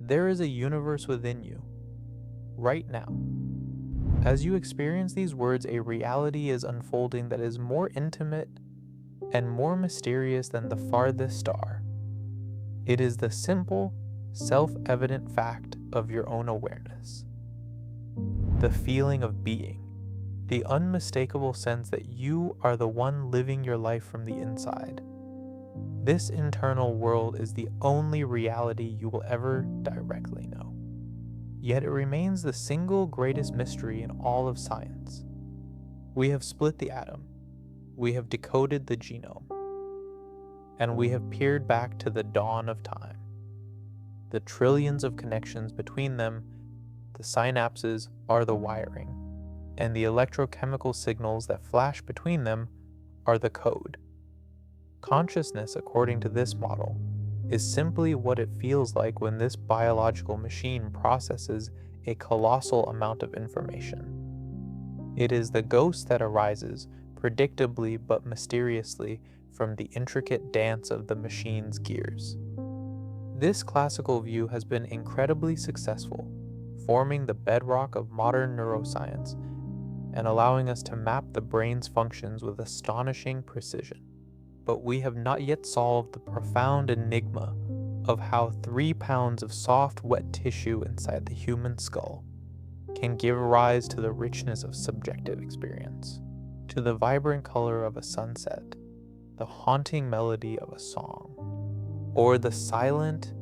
There is a universe within you, right now. As you experience these words, a reality is unfolding that is more intimate and more mysterious than the farthest star. It is the simple, self-evident fact of your own awareness. The feeling of being. The unmistakable sense that you are the one living your life from the inside. This internal world is the only reality you will ever directly know. Yet it remains the single greatest mystery in all of science. We have split the atom, we have decoded the genome, and we have peered back to the dawn of time. The trillions of connections between them, the synapses are the wiring, and the electrochemical signals that flash between them are the code. Consciousness, according to this model, is simply what it feels like when this biological machine processes a colossal amount of information. It is the ghost that arises, predictably but mysteriously, from the intricate dance of the machine's gears. This classical view has been incredibly successful, forming the bedrock of modern neuroscience and allowing us to map the brain's functions with astonishing precision. But we have not yet solved the profound enigma of how 3 pounds of soft, wet tissue inside the human skull can give rise to the richness of subjective experience, to the vibrant color of a sunset, the haunting melody of a song, or the silent,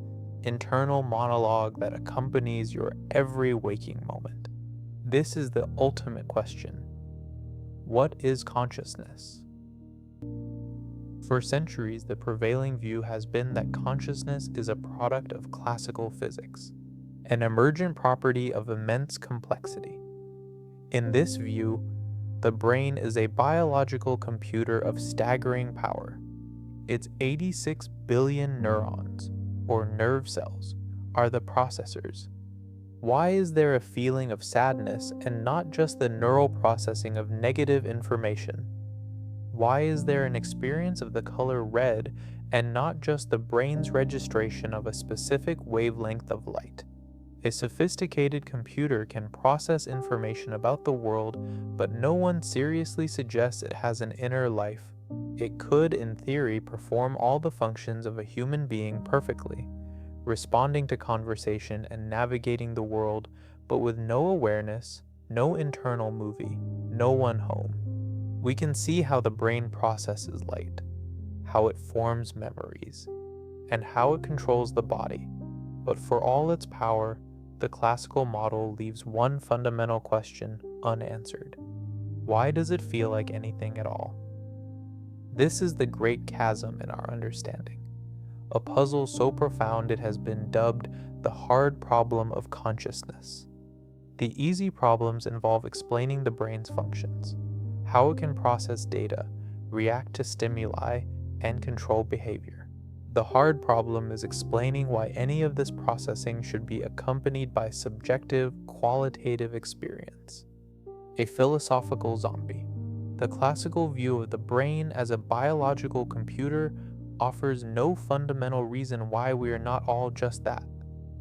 internal monologue that accompanies your every waking moment. This is the ultimate question. What is consciousness? For centuries, the prevailing view has been that consciousness is a product of classical physics, an emergent property of immense complexity. In this view, the brain is a biological computer of staggering power. Its 86 billion neurons, or nerve cells, are the processors. Why is there a feeling of sadness and not just the neural processing of negative information? Why is there an experience of the color red and not just the brain's registration of a specific wavelength of light? A sophisticated computer can process information about the world, but no one seriously suggests it has an inner life. It could, in theory, perform all the functions of a human being perfectly, responding to conversation and navigating the world, but with no awareness, no internal movie, no one home. We can see how the brain processes light, how it forms memories, and how it controls the body. But for all its power, the classical model leaves one fundamental question unanswered. Why does it feel like anything at all? This is the great chasm in our understanding, a puzzle so profound it has been dubbed the hard problem of consciousness. The easy problems involve explaining the brain's functions, how it can process data, react to stimuli, and control behavior. The hard problem is explaining why any of this processing should be accompanied by subjective, qualitative experience. A philosophical zombie. The classical view of the brain as a biological computer offers no fundamental reason why we are not all just that,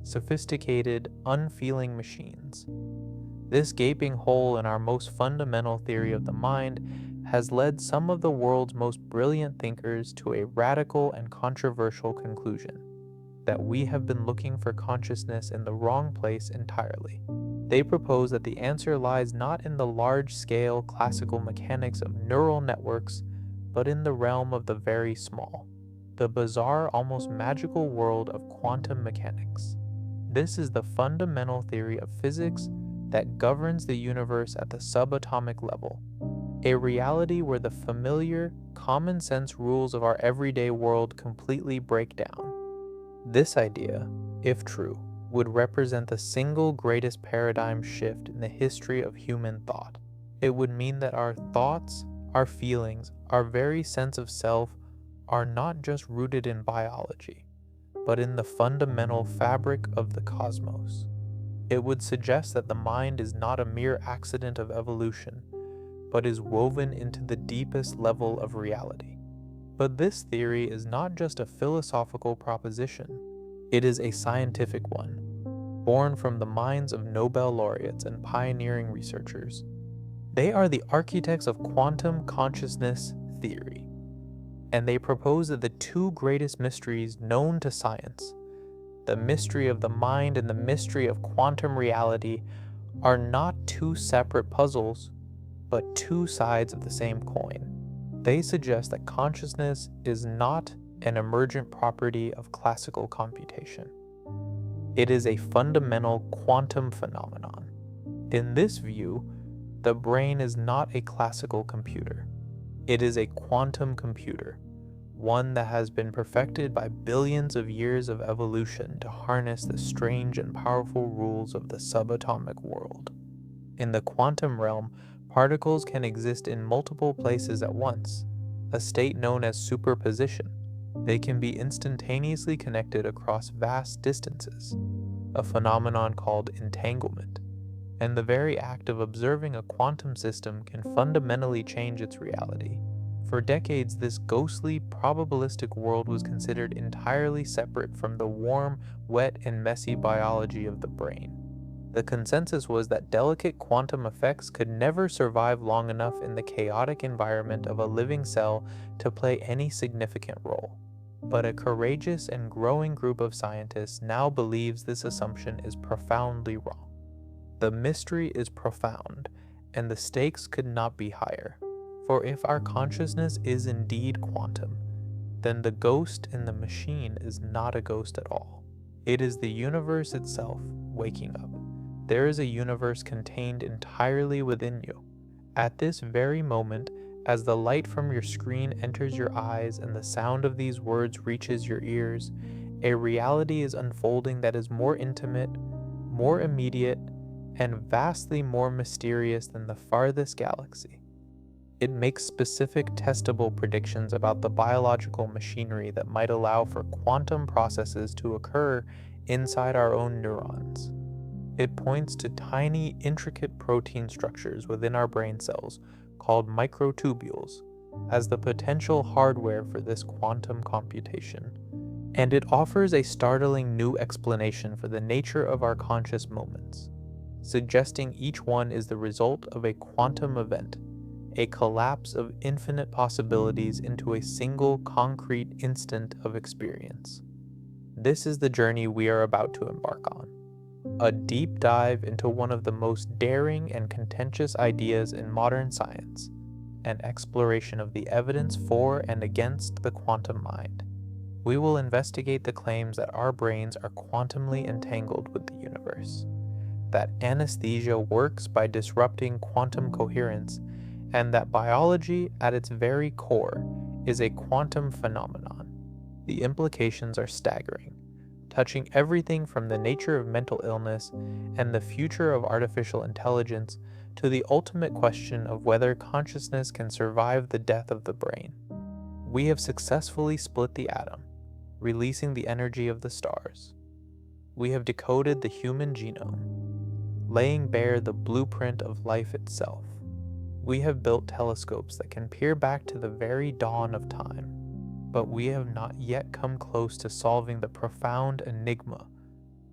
sophisticated, unfeeling machines. This gaping hole in our most fundamental theory of the mind has led some of the world's most brilliant thinkers to a radical and controversial conclusion: that we have been looking for consciousness in the wrong place entirely. They propose that the answer lies not in the large-scale classical mechanics of neural networks, but in the realm of the very small, the bizarre, almost magical world of quantum mechanics. This is the fundamental theory of physics that governs the universe at the subatomic level, a reality where the familiar, common-sense rules of our everyday world completely break down. This idea, if true, would represent the single greatest paradigm shift in the history of human thought. It would mean that our thoughts, our feelings, our very sense of self are not just rooted in biology, but in the fundamental fabric of the cosmos. It would suggest that the mind is not a mere accident of evolution, but is woven into the deepest level of reality. But this theory is not just a philosophical proposition, it is a scientific one. born from the minds of Nobel laureates and pioneering researchers. They are the architects of quantum consciousness theory, and they propose that the two greatest mysteries known to science, the mystery of the mind and the mystery of quantum reality, are not two separate puzzles, but two sides of the same coin. They suggest that consciousness is not an emergent property of classical computation. It is a fundamental quantum phenomenon. In this view, the brain is not a classical computer. It is a quantum computer, one that has been perfected by billions of years of evolution to harness the strange and powerful rules of the subatomic world. In the quantum realm, particles can exist in multiple places at once, a state known as superposition. They can be instantaneously connected across vast distances, a phenomenon called entanglement. And the very act of observing a quantum system can fundamentally change its reality. For decades, this ghostly, probabilistic world was considered entirely separate from the warm, wet, and messy biology of the brain. The consensus was that delicate quantum effects could never survive long enough in the chaotic environment of a living cell to play any significant role. But a courageous and growing group of scientists now believes this assumption is profoundly wrong. The mystery is profound, and the stakes could not be higher. For if our consciousness is indeed quantum, then the ghost in the machine is not a ghost at all. It is the universe itself waking up. There is a universe contained entirely within you. At this very moment, as the light from your screen enters your eyes and the sound of these words reaches your ears, a reality is unfolding that is more intimate, more immediate, and vastly more mysterious than the farthest galaxy. It makes specific testable predictions about the biological machinery that might allow for quantum processes to occur inside our own neurons. It points to tiny, intricate protein structures within our brain cells, called microtubules, as the potential hardware for this quantum computation. And it offers a startling new explanation for the nature of our conscious moments, suggesting each one is the result of a quantum event, a collapse of infinite possibilities into a single concrete instant of experience. This is the journey we are about to embark on. A deep dive into one of the most daring and contentious ideas in modern science, an exploration of the evidence for and against the quantum mind. We will investigate the claims that our brains are quantumly entangled with the universe, that anesthesia works by disrupting quantum coherence, and that biology, at its very core, is a quantum phenomenon. The implications are staggering, touching everything from the nature of mental illness and the future of artificial intelligence to the ultimate question of whether consciousness can survive the death of the brain. We have successfully split the atom, releasing the energy of the stars. We have decoded the human genome, laying bare the blueprint of life itself. We have built telescopes that can peer back to the very dawn of time, but we have not yet come close to solving the profound enigma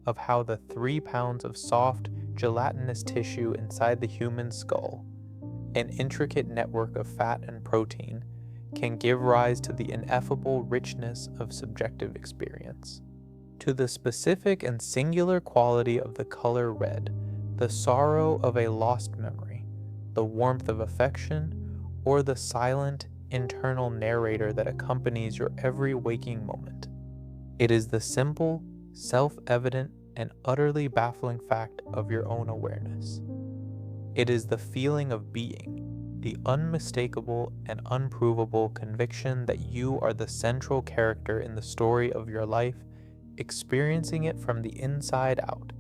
of how the 3 pounds of soft, gelatinous tissue inside the human skull, an intricate network of fat and protein, can give rise to the ineffable richness of subjective experience, to the specific and singular quality of the color red, the sorrow of a lost memory, the warmth of affection, or the silent, internal narrator that accompanies your every waking moment. It is the simple, self-evident, and utterly baffling fact of your own awareness. It is the feeling of being, the unmistakable and unprovable conviction that you are the central character in the story of your life, experiencing it from the inside out.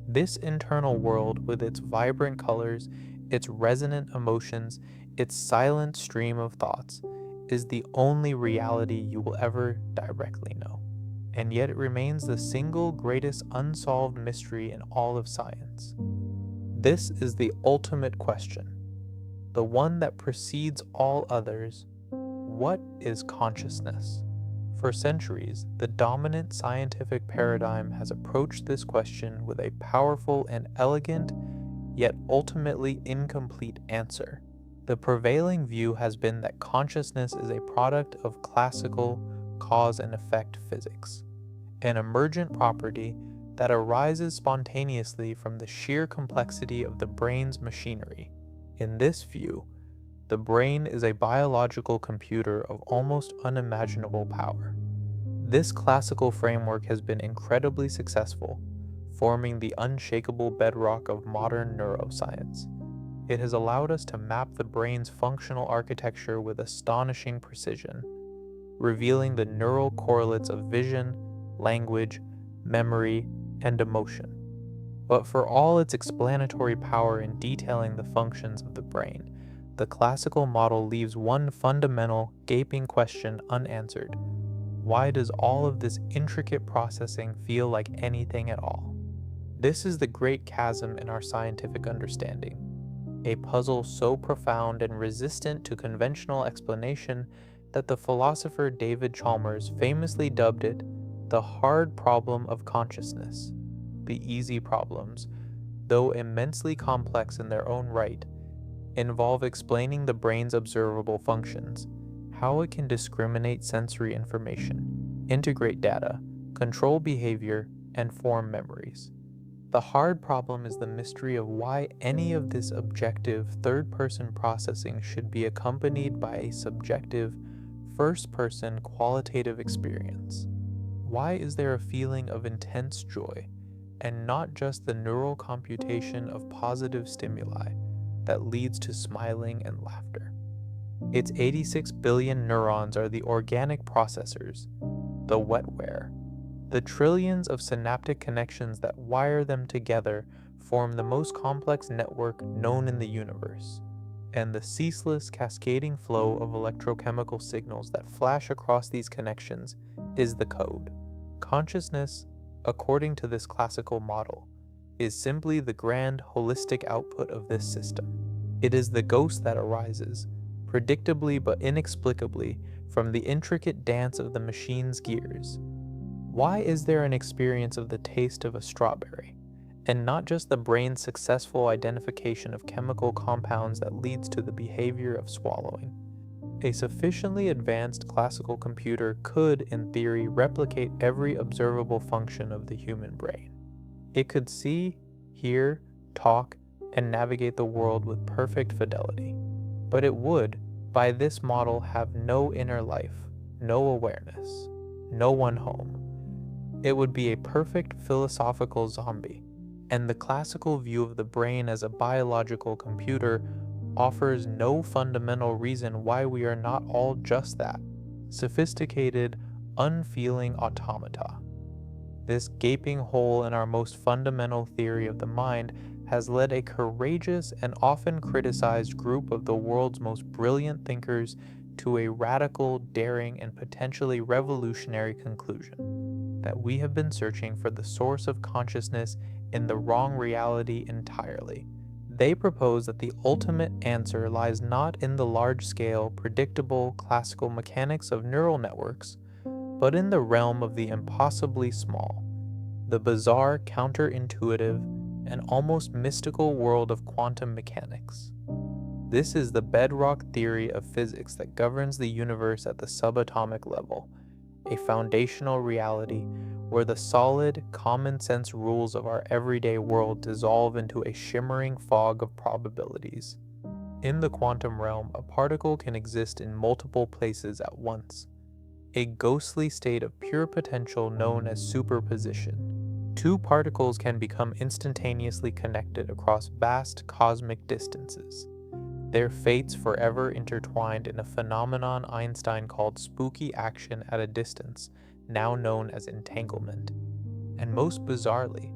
This internal world, with its vibrant colors, its resonant emotions, its silent stream of thoughts, is the only reality you will ever directly know. And yet it remains the single greatest unsolved mystery in all of science. This is the ultimate question, the one that precedes all others. What is consciousness? For centuries, the dominant scientific paradigm has approached this question with a powerful and elegant, yet ultimately incomplete answer. The prevailing view has been that consciousness is a product of classical cause and effect physics, an emergent property that arises spontaneously from the sheer complexity of the brain's machinery. In this view, the brain is a biological computer of almost unimaginable power. This classical framework has been incredibly successful, forming the unshakable bedrock of modern neuroscience. It has allowed us to map the brain's functional architecture with astonishing precision, revealing the neural correlates of vision, language, memory, and emotion. But for all its explanatory power in detailing the functions of the brain, the classical model leaves one fundamental, gaping question unanswered. Why does all of this intricate processing feel like anything at all? This is the great chasm in our scientific understanding, a puzzle so profound and resistant to conventional explanation that the philosopher David Chalmers famously dubbed it the hard problem of consciousness. The easy problems, though immensely complex in their own right, involve explaining the brain's observable functions, how it can discriminate sensory information, integrate data, control behavior, and form memories. The hard problem is the mystery of why any of this objective third-person processing should be accompanied by a subjective, first-person qualitative experience. Why is there a feeling of intense joy, and not just the neural computation of positive stimuli that leads to smiling and laughter? Its 86 billion neurons are the organic processors, the wetware. The trillions of synaptic connections that wire them together form the most complex network known in the universe, and the ceaseless cascading flow of electrochemical signals that flash across these connections is the code. Consciousness, according to this classical model, is simply the grand holistic output of this system. It is the ghost that arises, predictably but inexplicably, from the intricate dance of the machine's gears. Why is there an experience of the taste of a strawberry, and not just the brain's successful identification of chemical compounds that leads to the behavior of swallowing? A sufficiently advanced classical computer could, in theory, replicate every observable function of the human brain. It could see, hear, talk, and navigate the world with perfect fidelity. But it would, by this model, have no inner life, no awareness, no one home. It would be a perfect philosophical zombie, and the classical view of the brain as a biological computer offers no fundamental reason why we are not all just that, sophisticated, unfeeling automata. This gaping hole in our most fundamental theory of the mind has led a courageous and often criticized group of the world's most brilliant thinkers to a radical, daring, and potentially revolutionary conclusion: that we have been searching for the source of consciousness in the wrong reality entirely. They propose that the ultimate answer lies not in the large-scale, predictable, classical mechanics of neural networks, but in the realm of the impossibly small, the bizarre, counterintuitive, and almost mystical world of quantum mechanics. This is the bedrock theory of physics that governs the universe at the subatomic level, a foundational reality where the solid, common-sense rules of our everyday world dissolve into a shimmering fog of probabilities. In the quantum realm, a particle can exist in multiple places at once, a ghostly state of pure potential known as superposition. Two particles can become instantaneously connected across vast cosmic distances, their fates forever intertwined in a phenomenon Einstein called spooky action at a distance, now known as entanglement. And most bizarrely,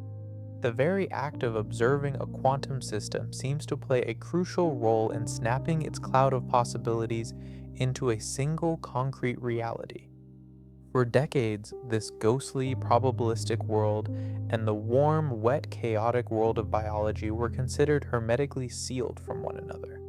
the very act of observing a quantum system seems to play a crucial role in snapping its cloud of possibilities into a single concrete reality. For decades, this ghostly, probabilistic world and the warm, wet, chaotic world of biology were considered hermetically sealed from one another.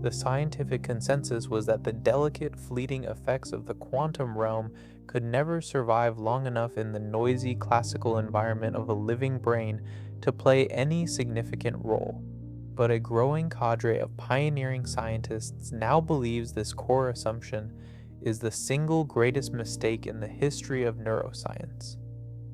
The scientific consensus was that the delicate, fleeting effects of the quantum realm could never survive long enough in the noisy classical environment of a living brain to play any significant role. But a growing cadre of pioneering scientists now believes this core assumption is the single greatest mistake in the history of neuroscience.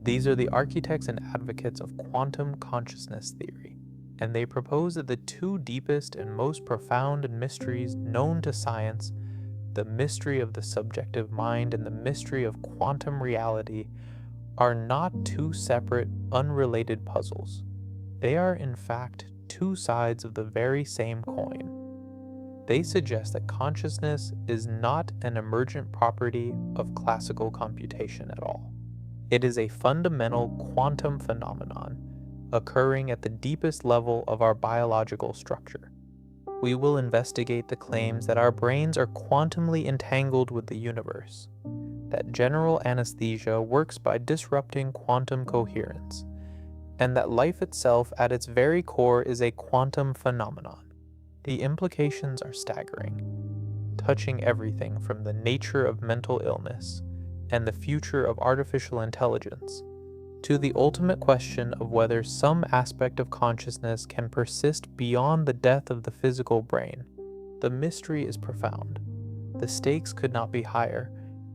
These are the architects and advocates of quantum consciousness theory, and they propose that the two deepest and most profound mysteries known to science, the mystery of the subjective mind and the mystery of quantum reality, are not two separate, unrelated puzzles. They are, in fact, two sides of the very same coin. They suggest that consciousness is not an emergent property of classical computation at all. It is a fundamental quantum phenomenon occurring at the deepest level of our biological structure. We will investigate the claims that our brains are quantumly entangled with the universe, that general anesthesia works by disrupting quantum coherence, and that life itself at its very core is a quantum phenomenon. The implications are staggering, touching everything from the nature of mental illness and the future of artificial intelligence, to the ultimate question of whether some aspect of consciousness can persist beyond the death of the physical brain. The mystery is profound. The stakes could not be higher,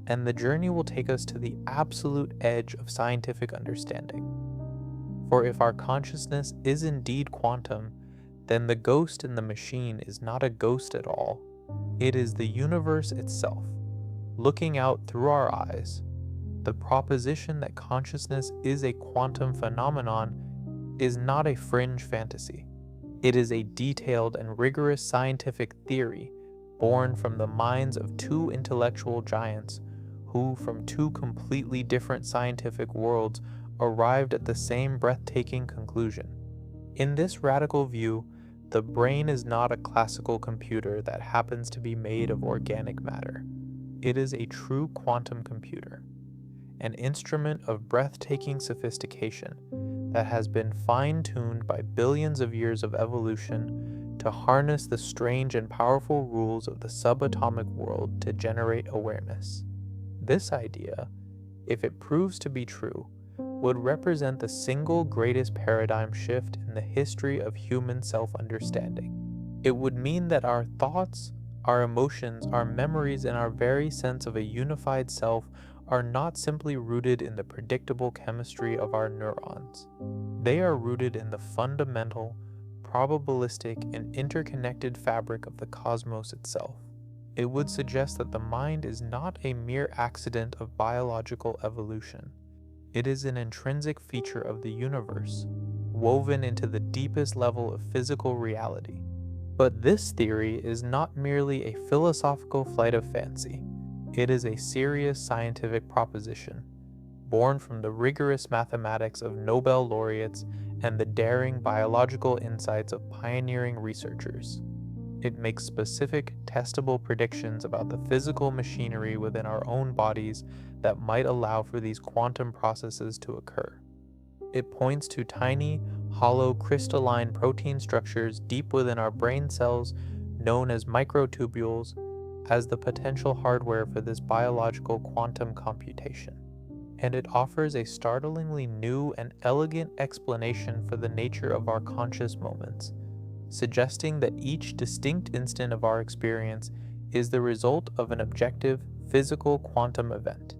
and the journey will take us to the absolute edge of scientific understanding. For if our consciousness is indeed quantum, then the ghost in the machine is not a ghost at all. It is the universe itself, looking out through our eyes. The proposition that consciousness is a quantum phenomenon is not a fringe fantasy. It is a detailed and rigorous scientific theory born from the minds of two intellectual giants who, from two completely different scientific worlds, arrived at the same breathtaking conclusion. In this radical view, the brain is not a classical computer that happens to be made of organic matter. It is a true quantum computer, an instrument of breathtaking sophistication that has been fine-tuned by billions of years of evolution to harness the strange and powerful rules of the subatomic world to generate awareness. This idea, if it proves to be true, would represent the single greatest paradigm shift in the history of human self-understanding. It would mean that our thoughts, our emotions, our memories, and our very sense of a unified self are not simply rooted in the predictable chemistry of our neurons. They are rooted in the fundamental, probabilistic, and interconnected fabric of the cosmos itself. It would suggest that the mind is not a mere accident of biological evolution. It is an intrinsic feature of the universe, woven into the deepest level of physical reality. But this theory is not merely a philosophical flight of fancy. It is a serious scientific proposition, born from the rigorous mathematics of Nobel laureates and the daring biological insights of pioneering researchers. It makes specific, testable predictions about the physical machinery within our own bodies that might allow for these quantum processes to occur. It points to tiny, hollow, crystalline protein structures deep within our brain cells, known as microtubules, as the potential hardware for this biological quantum computation. And it offers a startlingly new and elegant explanation for the nature of our conscious moments, suggesting that each distinct instant of our experience is the result of an objective, physical quantum event,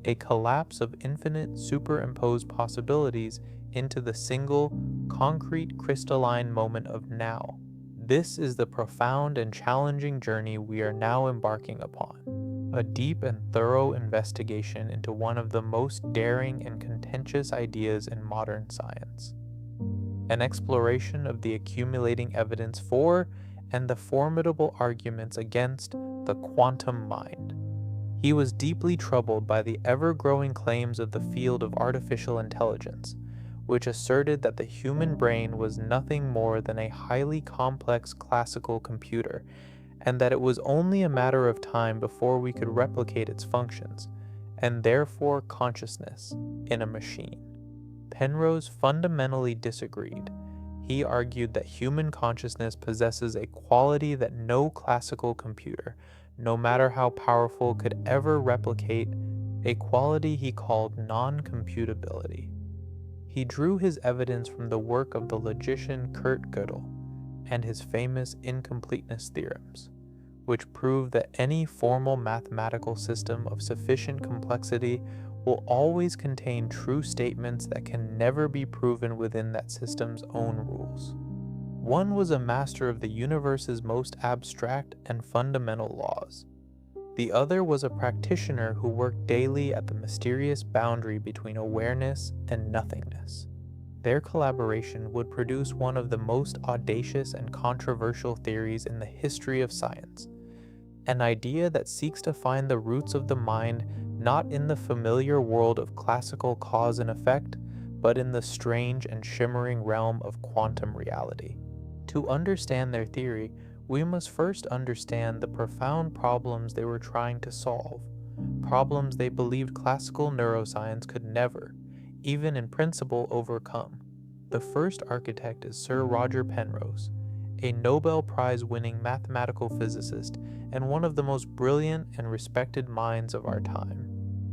a collapse of infinite superimposed possibilities into the single, concrete crystalline moment of now. This is the profound and challenging journey we are now embarking upon, a deep and thorough investigation into one of the most daring and contentious ideas in modern science, an exploration of the accumulating evidence for and the formidable arguments against the quantum mind. He was deeply troubled by the ever-growing claims of the field of artificial intelligence, which asserted that the human brain was nothing more than a highly complex classical computer, and that it was only a matter of time before we could replicate its functions, and therefore consciousness, in a machine. Penrose fundamentally disagreed, He argued that human consciousness possesses a quality that no classical computer, no matter how powerful, could ever replicate, a quality he called non-computability. He drew his evidence from the work of the logician Kurt Gödel and his famous incompleteness theorems, which prove that any formal mathematical system of sufficient complexity will always contain true statements that can never be proven within that system's own rules. One was a master of the universe's most abstract and fundamental laws. The other was a practitioner who worked daily at the mysterious boundary between awareness and nothingness. Their collaboration would produce one of the most audacious and controversial theories in the history of science, an idea that seeks to find the roots of the mind not in the familiar world of classical cause and effect, but in the strange and shimmering realm of quantum reality. To understand their theory, we must first understand the profound problems they were trying to solve, problems they believed classical neuroscience could never, even in principle, overcome. The first architect is Sir Roger Penrose, a Nobel Prize-winning mathematical physicist and one of the most brilliant and respected minds of our time.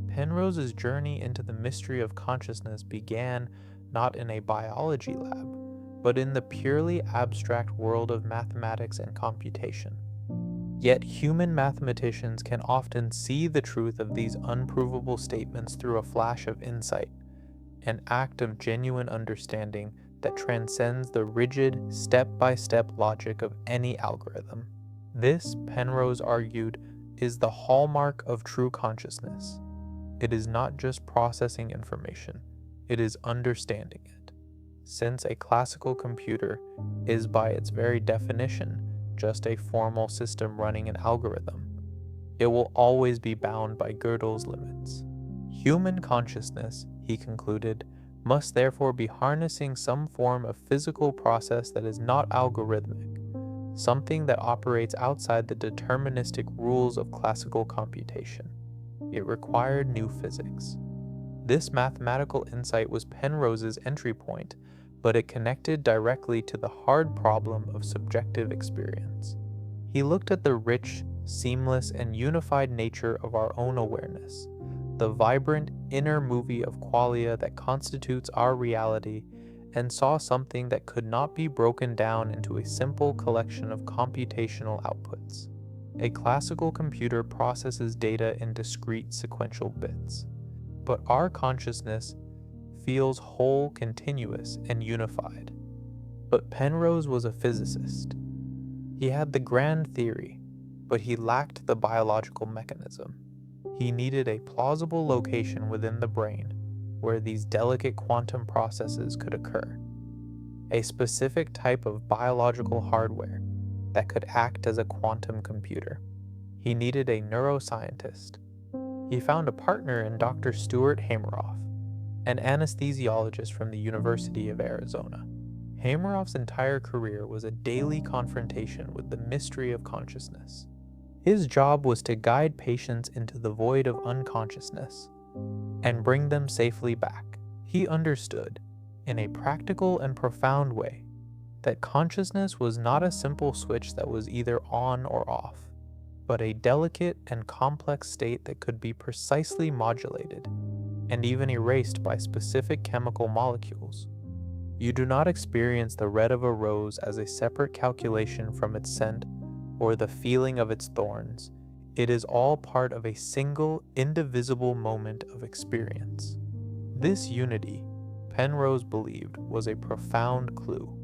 Penrose's journey into the mystery of consciousness began not in a biology lab, but in the purely abstract world of mathematics and computation. Yet human mathematicians can often see the truth of these unprovable statements through a flash of insight, an act of genuine understanding that transcends the rigid, step-by-step logic of any algorithm. This, Penrose argued, is the hallmark of true consciousness. It is not just processing information, it is understanding it. Since a classical computer is by its very definition just a formal system running an algorithm, it will always be bound by Gödel's limits. Human consciousness, he concluded, must therefore be harnessing some form of physical process that is not algorithmic, something that operates outside the deterministic rules of classical computation. It required new physics. This mathematical insight was Penrose's entry point, but it connected directly to the hard problem of subjective experience. He looked at the rich, seamless, and unified nature of our own awareness, the vibrant inner movie of qualia that constitutes our reality, and saw something that could not be broken down into a simple collection of computational outputs. A classical computer processes data in discrete sequential bits, but our consciousness feels whole, continuous, and unified. But Penrose was a physicist. He had the grand theory, but he lacked the biological mechanism. He needed a plausible location within the brain where these delicate quantum processes could occur, a specific type of biological hardware that could act as a quantum computer. He needed a neuroscientist. He found a partner in Dr. Stuart Hameroff, an anesthesiologist from the University of Arizona. Hameroff's entire career was a daily confrontation with the mystery of consciousness. His job was to guide patients into the void of unconsciousness and bring them safely back. He understood, in a practical and profound way, that consciousness was not a simple switch that was either on or off, but a delicate and complex state that could be precisely modulated and even erased by specific chemical molecules. You do not experience the red of a rose as a separate calculation from its scent or the feeling of its thorns. It is all part of a single, indivisible moment of experience. This unity, Penrose believed, was a profound clue.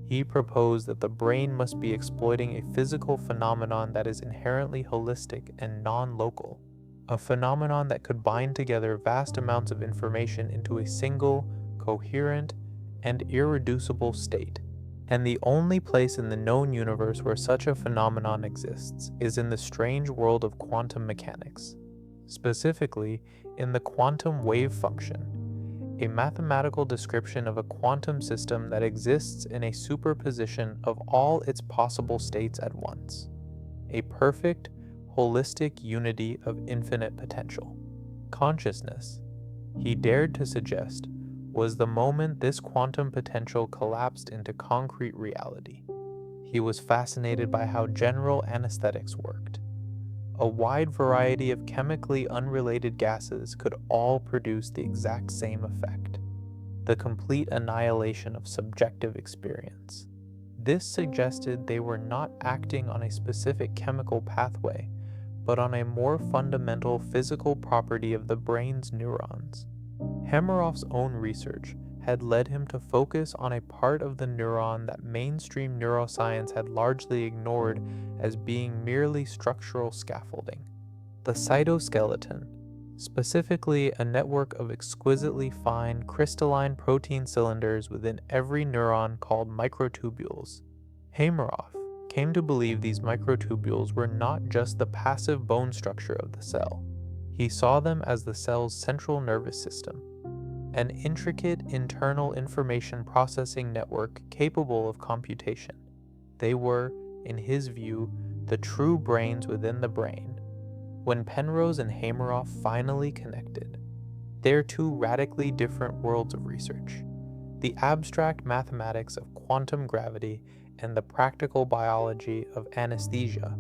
He proposed that the brain must be exploiting a physical phenomenon that is inherently holistic and non-local, a phenomenon that could bind together vast amounts of information into a single, coherent, and irreducible state. And the only place in the known universe where such a phenomenon exists is in the strange world of quantum mechanics, specifically in the quantum wave function, a mathematical description of a quantum system that exists in a superposition of all its possible states at once, a perfect, holistic unity of infinite potential. Consciousness, he dared to suggest, was the moment this quantum potential collapsed into concrete reality. He was fascinated by how general anesthetics worked. A wide variety of chemically unrelated gases could all produce the exact same effect, the complete annihilation of subjective experience. This suggested they were not acting on a specific chemical pathway, but on a more fundamental physical property of the brain's neurons. Hameroff's own research had led him to focus on a part of the neuron that mainstream neuroscience had largely ignored as being merely structural scaffolding: the cytoskeleton, specifically a network of exquisitely fine crystalline protein cylinders within every neuron called microtubules. Hameroff came to believe these microtubules were not just the passive bone structure of the cell. He saw them as the cell's central nervous system, an intricate internal information processing network capable of computation. They were, in his view, the true brains within the brain. When Penrose and Hameroff finally connected, they're two radically different worlds of research. The abstract mathematics of quantum gravity and the practical biology of anesthesia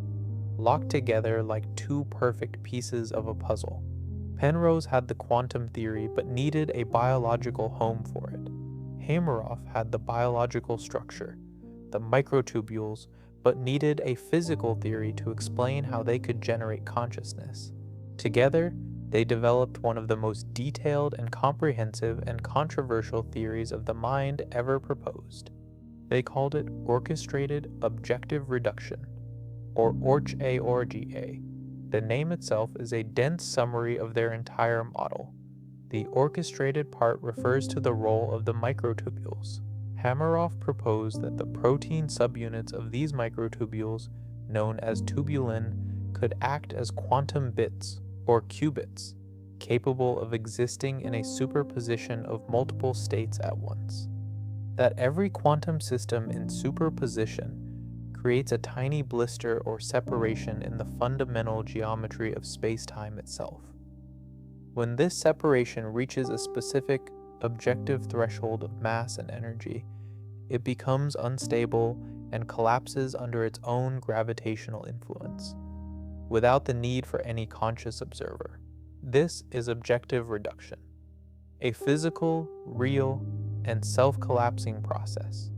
locked together like two perfect pieces of a puzzle. Penrose had the quantum theory but needed a biological home for it. Hameroff had the biological structure, the microtubules, but needed a physical theory to explain how they could generate consciousness. Together, they developed one of the most detailed and comprehensive and controversial theories of the mind ever proposed. They called it orchestrated objective reduction, or ORCH-A-O-R-G-A. The name itself is a dense summary of their entire model. The orchestrated part refers to the role of the microtubules. Hameroff proposed that the protein subunits of these microtubules, known as tubulin, could act as quantum bits, or qubits, capable of existing in a superposition of multiple states at once. That every quantum system in superposition creates a tiny blister or separation in the fundamental geometry of space-time itself. When this separation reaches a specific, objective threshold of mass and energy, it becomes unstable and collapses under its own gravitational influence, without the need for any conscious observer. This is objective reduction, a physical, real, and self-collapsing process,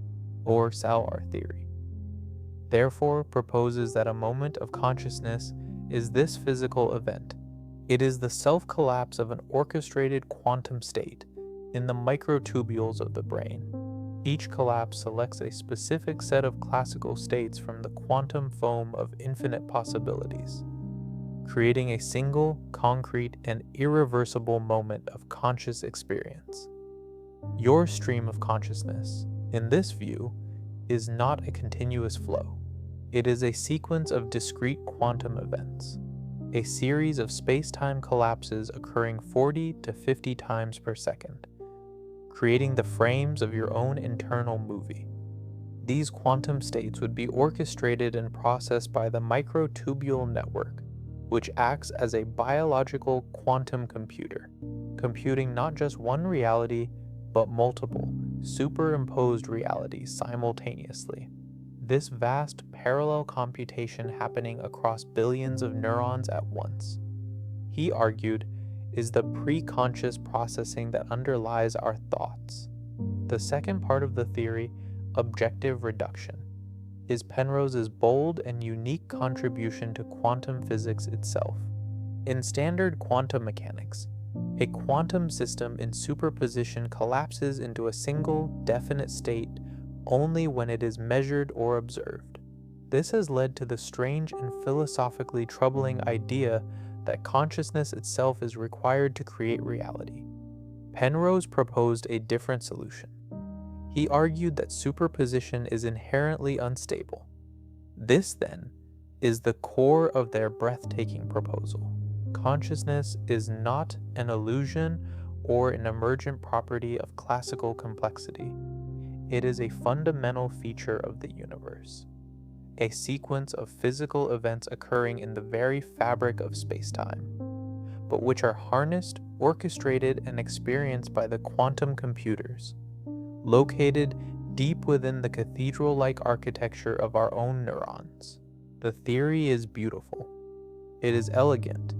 or Salwar theory. Therefore proposes that a moment of consciousness is this physical event. It is the self-collapse of an orchestrated quantum state in the microtubules of the brain. Each collapse selects a specific set of classical states from the quantum foam of infinite possibilities, creating a single, concrete, and irreversible moment of conscious experience. Your stream of consciousness, in this view, is not a continuous flow. It is a sequence of discrete quantum events, a series of space-time collapses occurring 40 to 50 times per second, creating the frames of your own internal movie. These quantum states would be orchestrated and processed by the microtubule network, which acts as a biological quantum computer, computing not just one reality, but multiple, superimposed realities simultaneously. This vast parallel computation happening across billions of neurons at once, he argued, is the pre-conscious processing that underlies our thoughts. The second part of the theory, objective reduction, is Penrose's bold and unique contribution to quantum physics itself. In standard quantum mechanics, a quantum system in superposition collapses into a single, definite state only when it is measured or observed. This has led to the strange and philosophically troubling idea that consciousness itself is required to create reality. Penrose proposed a different solution. He argued that superposition is inherently unstable. This, then, is the core of their breathtaking proposal. Consciousness is not an illusion or an emergent property of classical complexity. It is a fundamental feature of the universe, a sequence of physical events occurring in the very fabric of space-time, but which are harnessed, orchestrated and experienced by the quantum computers, located deep within the cathedral-like architecture of our own neurons. The theory is beautiful, it is elegant,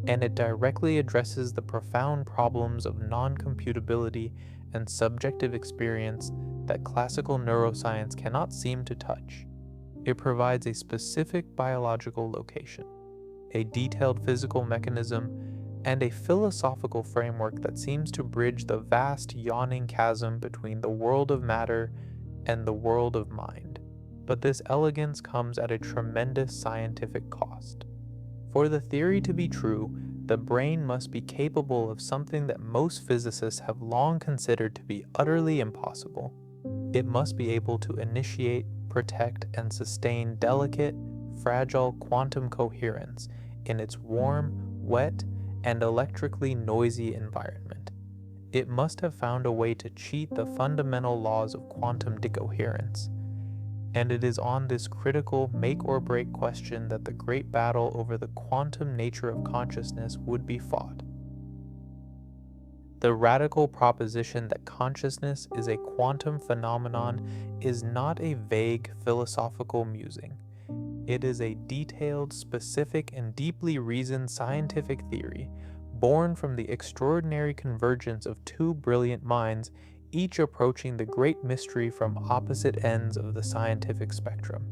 and it directly addresses the profound problems of non-computability and subjective experience that classical neuroscience cannot seem to touch. It provides a specific biological location, a detailed physical mechanism, and a philosophical framework that seems to bridge the vast yawning chasm between the world of matter and the world of mind. But this elegance comes at a tremendous scientific cost. For the theory to be true, the brain must be capable of something that most physicists have long considered to be utterly impossible. It must be able to initiate, protect, and sustain delicate, fragile quantum coherence in its warm, wet, and electrically noisy environment. It must have found a way to cheat the fundamental laws of quantum decoherence. And it is on this critical make-or-break question that the great battle over the quantum nature of consciousness would be fought. The radical proposition that consciousness is a quantum phenomenon is not a vague philosophical musing. It is a detailed, specific, and deeply reasoned scientific theory, born from the extraordinary convergence of two brilliant minds, each approaching the great mystery from opposite ends of the scientific spectrum.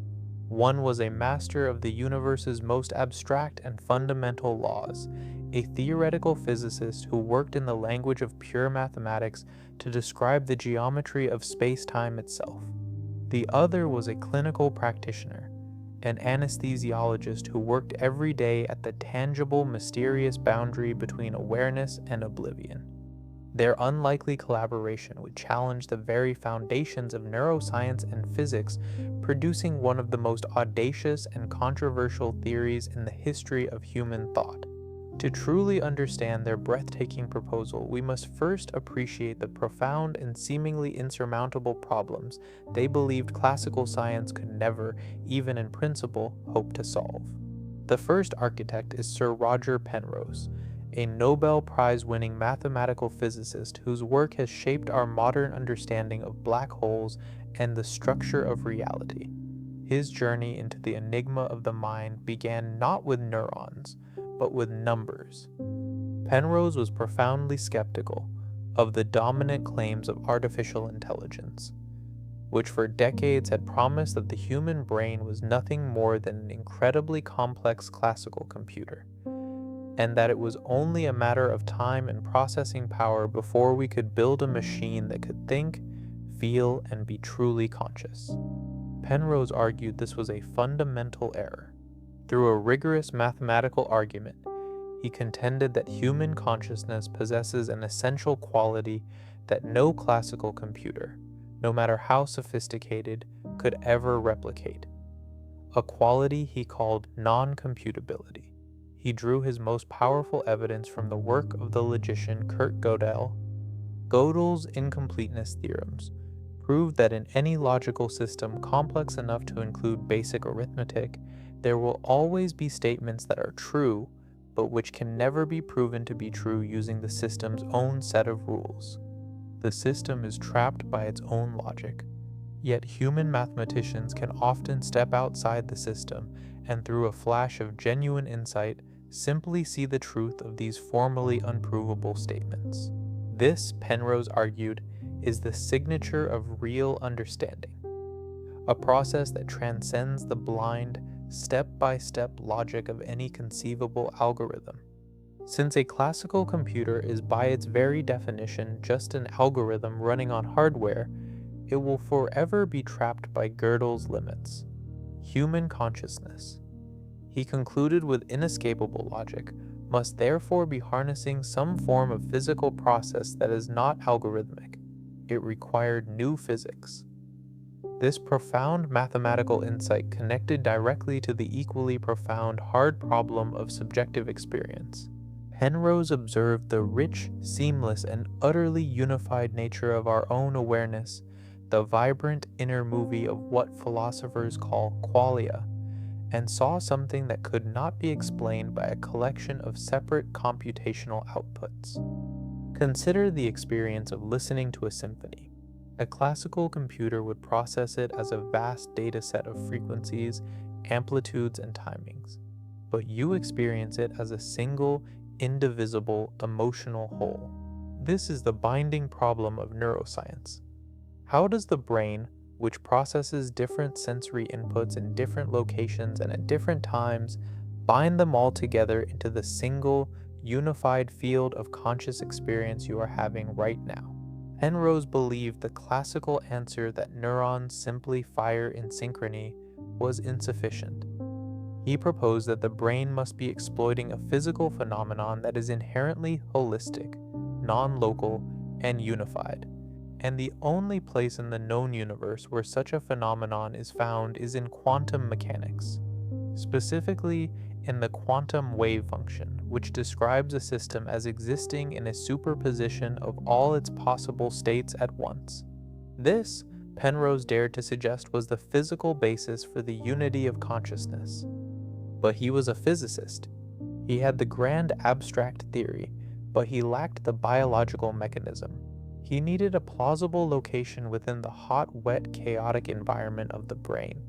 One was a master of the universe's most abstract and fundamental laws, a theoretical physicist who worked in the language of pure mathematics to describe the geometry of space-time itself. The other was a clinical practitioner, an anesthesiologist who worked every day at the tangible, mysterious boundary between awareness and oblivion. Their unlikely collaboration would challenge the very foundations of neuroscience and physics, producing one of the most audacious and controversial theories in the history of human thought. To truly understand their breathtaking proposal, we must first appreciate the profound and seemingly insurmountable problems they believed classical science could never, even in principle, hope to solve. The first architect is Sir Roger Penrose, a Nobel Prize-winning mathematical physicist whose work has shaped our modern understanding of black holes and the structure of reality. His journey into the enigma of the mind began not with neurons, but with numbers. Penrose was profoundly skeptical of the dominant claims of artificial intelligence, which for decades had promised that the human brain was nothing more than an incredibly complex classical computer, and that it was only a matter of time and processing power before we could build a machine that could think, feel, and be truly conscious. Penrose argued this was a fundamental error. Through a rigorous mathematical argument, he contended that human consciousness possesses an essential quality that no classical computer, no matter how sophisticated, could ever replicate. A quality he called non-computability. He drew his most powerful evidence from the work of the logician Kurt Gödel. Gödel's incompleteness theorems proved that in any logical system complex enough to include basic arithmetic, there will always be statements that are true, but which can never be proven to be true using the system's own set of rules. The system is trapped by its own logic. Yet human mathematicians can often step outside the system and through a flash of genuine insight, simply see the truth of these formally unprovable statements. This, Penrose argued, is the signature of real understanding, a process that transcends the blind, step-by-step logic of any conceivable algorithm. Since a classical computer is by its very definition just an algorithm running on hardware, it will forever be trapped by Gödel's limits. Human consciousness, he concluded with inescapable logic, must therefore be harnessing some form of physical process that is not algorithmic. It required new physics. This profound mathematical insight connected directly to the equally profound hard problem of subjective experience. Penrose observed the rich, seamless, and utterly unified nature of our own awareness, the vibrant inner movie of what philosophers call qualia, and saw something that could not be explained by a collection of separate computational outputs. Consider the experience of listening to a symphony. A classical computer would process it as a vast data set of frequencies, amplitudes, and timings, but you experience it as a single, indivisible, emotional whole. This is the binding problem of neuroscience. How does the brain, which processes different sensory inputs in different locations and at different times, bind them all together into the single, unified field of conscious experience you are having right now? Penrose believed the classical answer that neurons simply fire in synchrony was insufficient. He proposed that the brain must be exploiting a physical phenomenon that is inherently holistic, non-local, and unified, and the only place in the known universe where such a phenomenon is found is in quantum mechanics, specifically in the quantum wave function, which describes a system as existing in a superposition of all its possible states at once. This, Penrose dared to suggest, was the physical basis for the unity of consciousness. But he was a physicist. He had the grand abstract theory, but he lacked the biological mechanism. He needed a plausible location within the hot, wet, chaotic environment of the brain,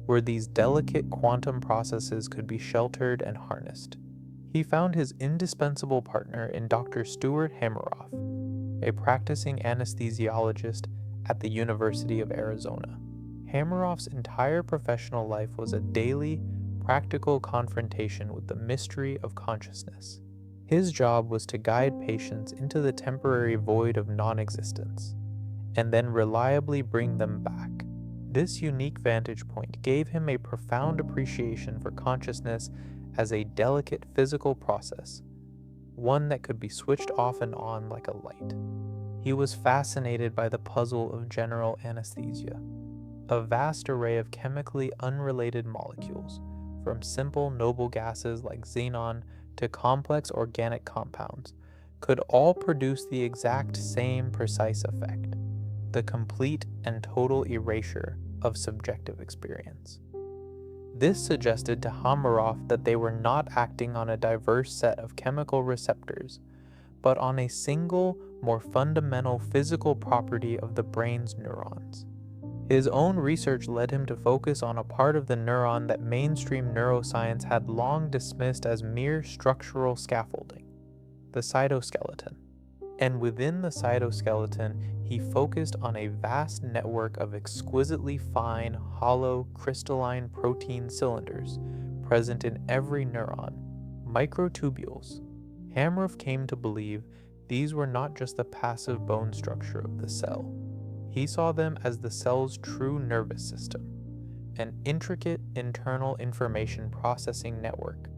where these delicate quantum processes could be sheltered and harnessed. He found his indispensable partner in Dr. Stuart Hameroff, a practicing anesthesiologist at the University of Arizona. Hameroff's entire professional life was a daily, practical confrontation with the mystery of consciousness. His job was to guide patients into the temporary void of non-existence, and then reliably bring them back. This unique vantage point gave him a profound appreciation for consciousness as a delicate physical process, one that could be switched off and on like a light. He was fascinated by the puzzle of general anesthesia, a vast array of chemically unrelated molecules, from simple noble gases like xenon to complex organic compounds, could all produce the exact same precise effect: the complete and total erasure of subjective experience. This suggested to Hameroff that they were not acting on a diverse set of chemical receptors, but on a single, more fundamental physical property of the brain's neurons. His own research led him to focus on a part of the neuron that mainstream neuroscience had long dismissed as mere structural scaffolding, the cytoskeleton. And within the cytoskeleton, he focused on a vast network of exquisitely fine, hollow, crystalline protein cylinders present in every neuron, microtubules. Hameroff came to believe these were not just the passive bone structure of the cell. He saw them as the cell's true nervous system, an intricate internal information processing network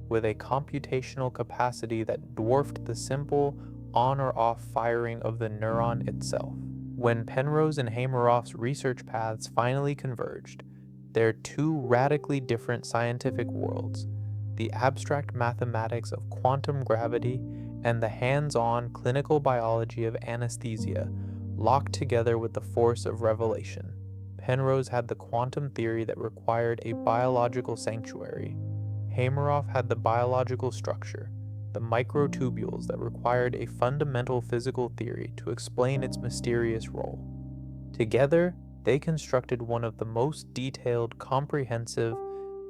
with a computational capacity that dwarfed the simple on or off firing of the neuron itself. When Penrose and Hameroff's research paths finally converged, their two radically different scientific worlds, the abstract mathematics of quantum gravity and the hands-on clinical biology of anesthesia, locked together with the force of revelation. Penrose had the quantum theory that required a biological sanctuary. Hameroff had the biological structure, the microtubules that required a fundamental physical theory to explain its mysterious role. Together, they constructed one of the most detailed, comprehensive,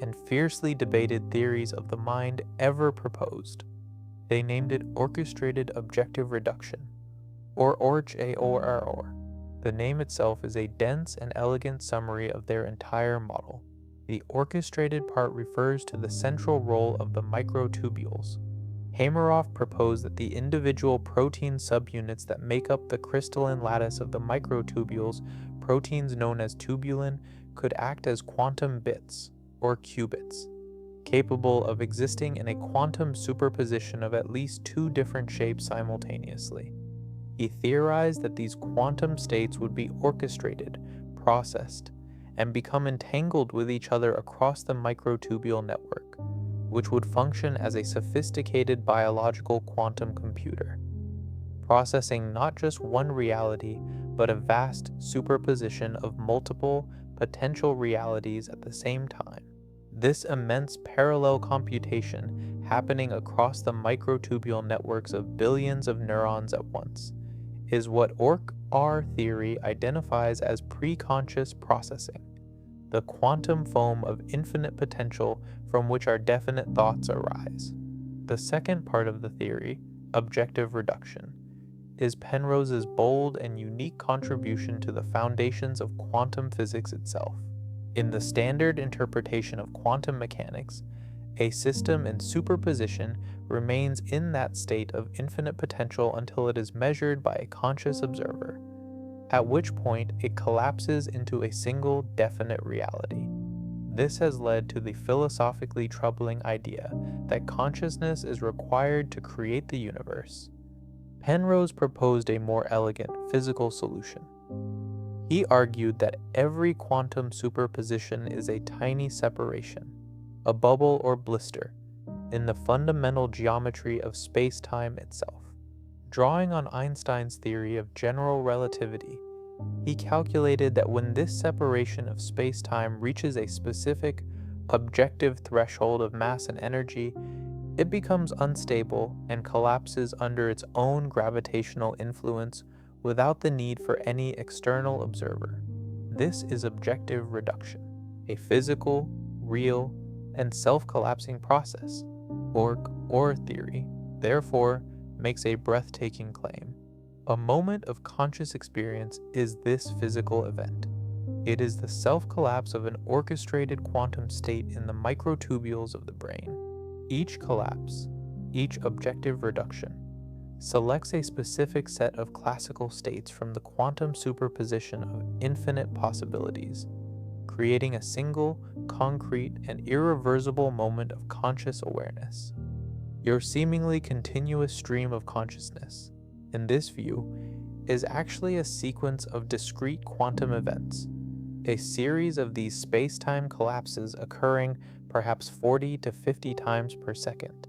and fiercely debated theories of the mind ever proposed. They named it orchestrated objective reduction, or ORCH-AORR. The name itself is a dense and elegant summary of their entire model. The orchestrated part refers to the central role of the microtubules. Hameroff proposed that the individual protein subunits that make up the crystalline lattice of the microtubules, proteins known as tubulin, could act as quantum bits, or qubits, capable of existing in a quantum superposition of at least two different shapes simultaneously. He theorized that these quantum states would be orchestrated, processed, and become entangled with each other across the microtubule network, which would function as a sophisticated biological quantum computer, processing not just one reality, but a vast superposition of multiple potential realities at the same time. This immense parallel computation happening across the microtubule networks of billions of neurons at once is what ORC-R theory identifies as preconscious processing, the quantum foam of infinite potential from which our definite thoughts arise. The second part of the theory, objective reduction, is Penrose's bold and unique contribution to the foundations of quantum physics itself. In the standard interpretation of quantum mechanics, a system in superposition remains in that state of infinite potential until it is measured by a conscious observer, at which point it collapses into a single definite reality. This has led to the philosophically troubling idea that consciousness is required to create the universe. Penrose proposed a more elegant physical solution. He argued that every quantum superposition is a tiny separation, a bubble or blister, in the fundamental geometry of space-time itself. Drawing on Einstein's theory of general relativity, he calculated that when this separation of space-time reaches a specific, objective threshold of mass and energy, it becomes unstable and collapses under its own gravitational influence without the need for any external observer. This is objective reduction, a physical, real, and self-collapsing process. ORC-R theory, therefore, makes a breathtaking claim. A moment of conscious experience is this physical event. It is the self-collapse of an orchestrated quantum state in the microtubules of the brain. Each collapse, each objective reduction, selects a specific set of classical states from the quantum superposition of infinite possibilities, creating a single, concrete, and irreversible moment of conscious awareness. Your seemingly continuous stream of consciousness, in this view, is actually a sequence of discrete quantum events, a series of these space-time collapses occurring perhaps 40 to 50 times per second,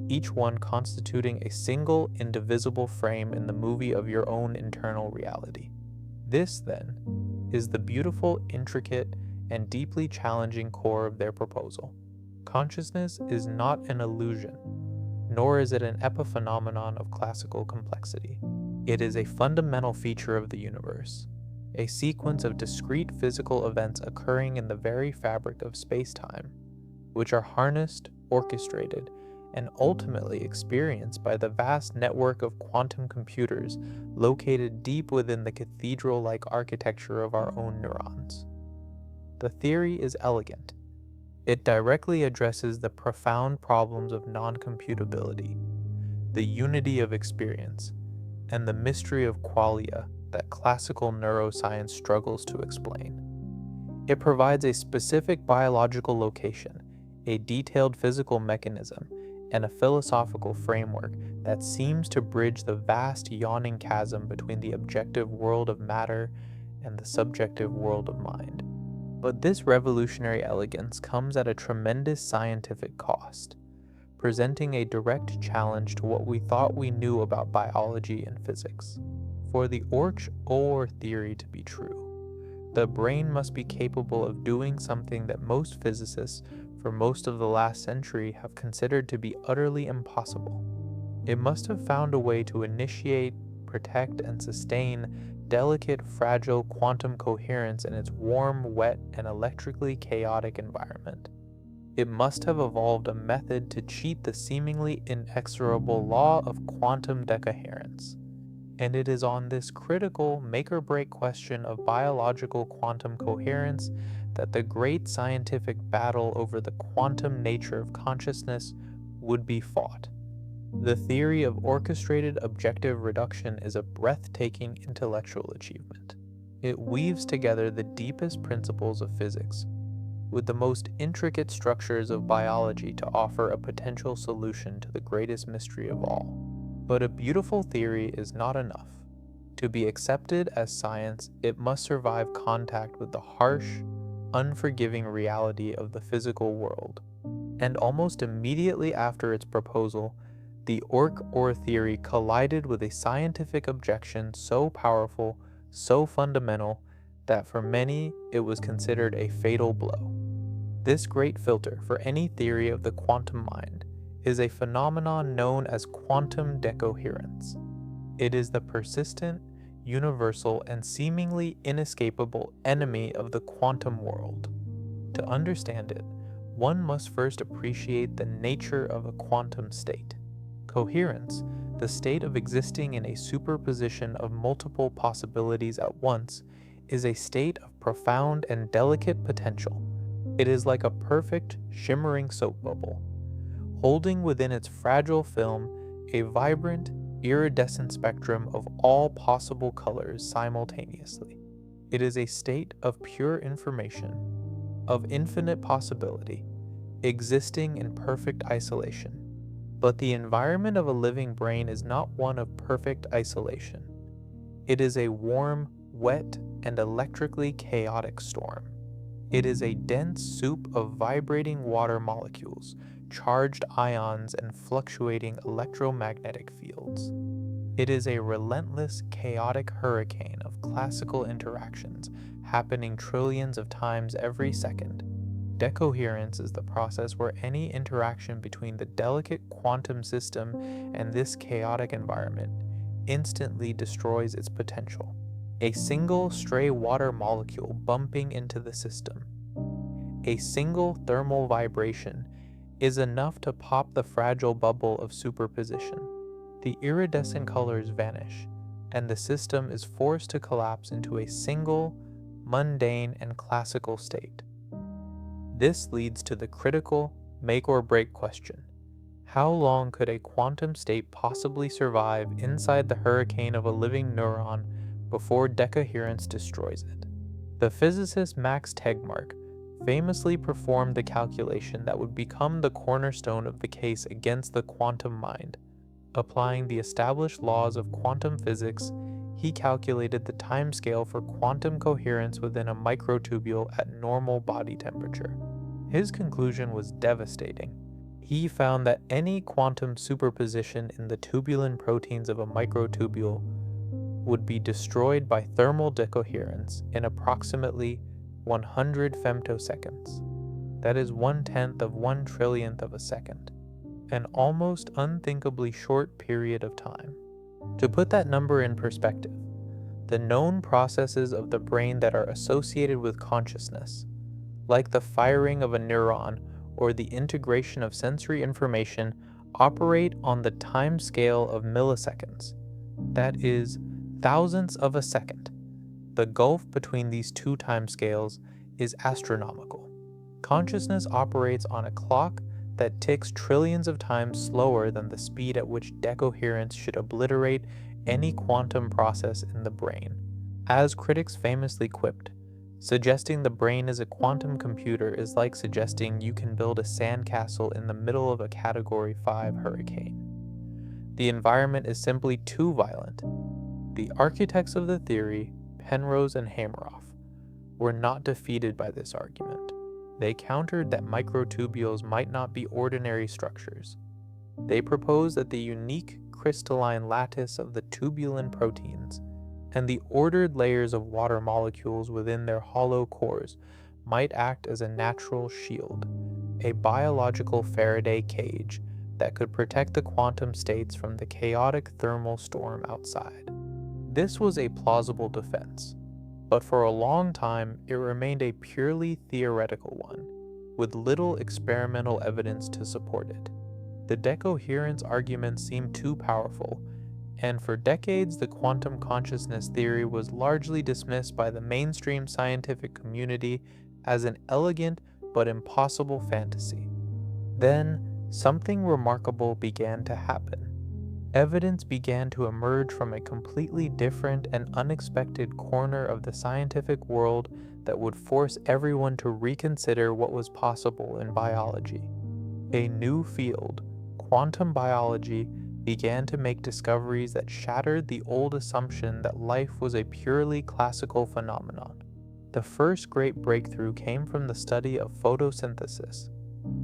each one constituting a single indivisible frame in the movie of your own internal reality. This, then, is the beautiful, intricate, and deeply challenging core of their proposal. Consciousness is not an illusion, nor is it an epiphenomenon of classical complexity. It is a fundamental feature of the universe, a sequence of discrete physical events occurring in the very fabric of space-time, which are harnessed, orchestrated, and ultimately experienced by the vast network of quantum computers located deep within the cathedral-like architecture of our own neurons. The theory is elegant. It directly addresses the profound problems of non-computability, the unity of experience, and the mystery of qualia that classical neuroscience struggles to explain. It provides a specific biological location, a detailed physical mechanism, and a philosophical framework that seems to bridge the vast yawning chasm between the objective world of matter and the subjective world of mind. But this revolutionary elegance comes at a tremendous scientific cost, presenting a direct challenge to what we thought we knew about biology and physics. For the ORC-R theory to be true, the brain must be capable of doing something that most physicists for most of the last century have considered to be utterly impossible. It must have found a way to initiate, protect, and sustain delicate, fragile quantum coherence in its warm, wet, and electrically chaotic environment. It must have evolved a method to cheat the seemingly inexorable law of quantum decoherence. And it is on this critical make-or-break question of biological quantum coherence that the great scientific battle over the quantum nature of consciousness would be fought. The theory of orchestrated objective reduction is a breathtaking intellectual achievement. It weaves together the deepest principles of physics with the most intricate structures of biology to offer a potential solution to the greatest mystery of all. But a beautiful theory is not enough. To be accepted as science, it must survive contact with the harsh, unforgiving reality of the physical world. And almost immediately after its proposal, the ORC-R theory collided with a scientific objection so powerful, so fundamental, that for many it was considered a fatal blow. This great filter for any theory of the quantum mind is a phenomenon known as quantum decoherence. It is the persistent, universal, and seemingly inescapable enemy of the quantum world. To understand it, one must first appreciate the nature of a quantum state. Coherence, the state of existing in a superposition of multiple possibilities at once, is a state of profound and delicate potential. It is like a perfect, shimmering soap bubble, holding within its fragile film a vibrant, iridescent spectrum of all possible colors simultaneously. It is a state of pure information, of infinite possibility, existing in perfect isolation. But the environment of a living brain is not one of perfect isolation. It is a warm, wet, and electrically chaotic storm. It is a dense soup of vibrating water molecules, charged ions, and fluctuating electromagnetic fields. It is a relentless, chaotic hurricane of classical interactions happening trillions of times every second. Decoherence is the process where any interaction between the delicate quantum system and this chaotic environment instantly destroys its potential. A single stray water molecule bumping into the system, a single thermal vibration, is enough to pop the fragile bubble of superposition. The iridescent colors vanish, and the system is forced to collapse into a single, mundane, and classical state. This leads to the critical, make or break question. How long could a quantum state possibly survive inside the hurricane of a living neuron before decoherence destroys it? The physicist Max Tegmark famously performed the calculation that would become the cornerstone of the case against the quantum mind. Applying the established laws of quantum physics, he calculated the timescale for quantum coherence within a microtubule at normal body temperature. His conclusion was devastating. He found that any quantum superposition in the tubulin proteins of a microtubule would be destroyed by thermal decoherence in approximately 100 femtoseconds. That is 1/10 of 1/1,000,000,000 of a second, an almost unthinkably short period of time. To put that number in perspective, the known processes of the brain that are associated with consciousness, like the firing of a neuron or the integration of sensory information, operate on the time scale of milliseconds, that is, thousandths of a second. The gulf between these two timescales is astronomical. Consciousness operates on a clock that ticks trillions of times slower than the speed at which decoherence should obliterate any quantum process in the brain. As critics famously quipped, suggesting the brain is a quantum computer is like suggesting you can build a sandcastle in the middle of a Category 5 hurricane. The environment is simply too violent. The architects of the theory, Penrose and Hameroff, were not defeated by this argument. They countered that microtubules might not be ordinary structures. They proposed that the unique crystalline lattice of the tubulin proteins and the ordered layers of water molecules within their hollow cores might act as a natural shield, a biological Faraday cage that could protect the quantum states from the chaotic thermal storm outside. This was a plausible defense, but for a long time it remained a purely theoretical one, with little experimental evidence to support it. The decoherence argument seemed too powerful, and for decades the quantum consciousness theory was largely dismissed by the mainstream scientific community as an elegant but impossible fantasy. Then, something remarkable began to happen. Evidence began to emerge from a completely different and unexpected corner of the scientific world that would force everyone to reconsider what was possible in biology. A new field, quantum biology, began to make discoveries that shattered the old assumption that life was a purely classical phenomenon. The first great breakthrough came from the study of photosynthesis,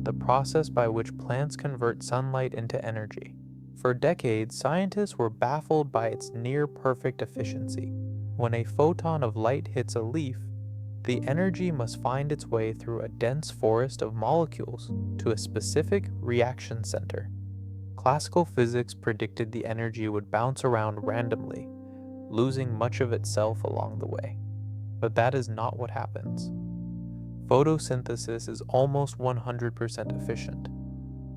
the process by which plants convert sunlight into energy. For decades, scientists were baffled by its near-perfect efficiency. When a photon of light hits a leaf, The energy must find its way through a dense forest of molecules to a specific reaction center. Classical physics predicted the energy would bounce around randomly, losing much of itself along the way. But that is not what happens. Photosynthesis is almost 100% efficient.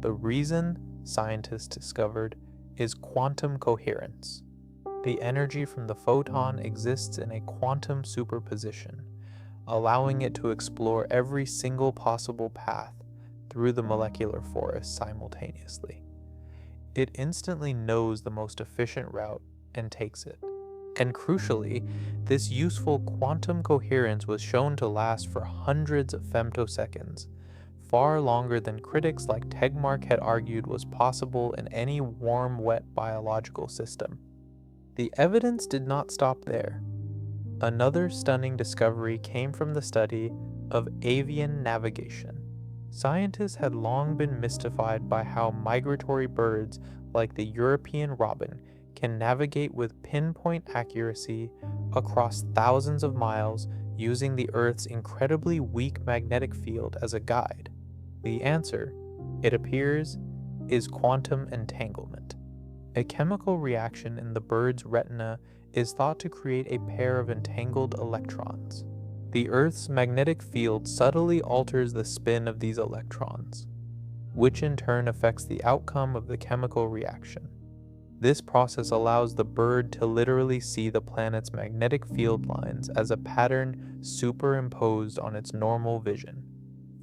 The reason, scientists discovered, is quantum coherence. The energy from the photon exists in a quantum superposition, allowing it to explore every single possible path through the molecular forest simultaneously. It instantly knows the most efficient route and takes it. And crucially, this useful quantum coherence was shown to last for hundreds of femtoseconds, far longer than critics like Tegmark had argued was possible in any warm, wet biological system. The evidence did not stop there. Another stunning discovery came from the study of avian navigation. Scientists had long been mystified by how migratory birds like the European robin can navigate with pinpoint accuracy across thousands of miles using the Earth's incredibly weak magnetic field as a guide. The answer, it appears, is quantum entanglement. A chemical reaction in the bird's retina is thought to create a pair of entangled electrons. The Earth's magnetic field subtly alters the spin of these electrons, which in turn affects the outcome of the chemical reaction. This process allows the bird to literally see the planet's magnetic field lines as a pattern superimposed on its normal vision.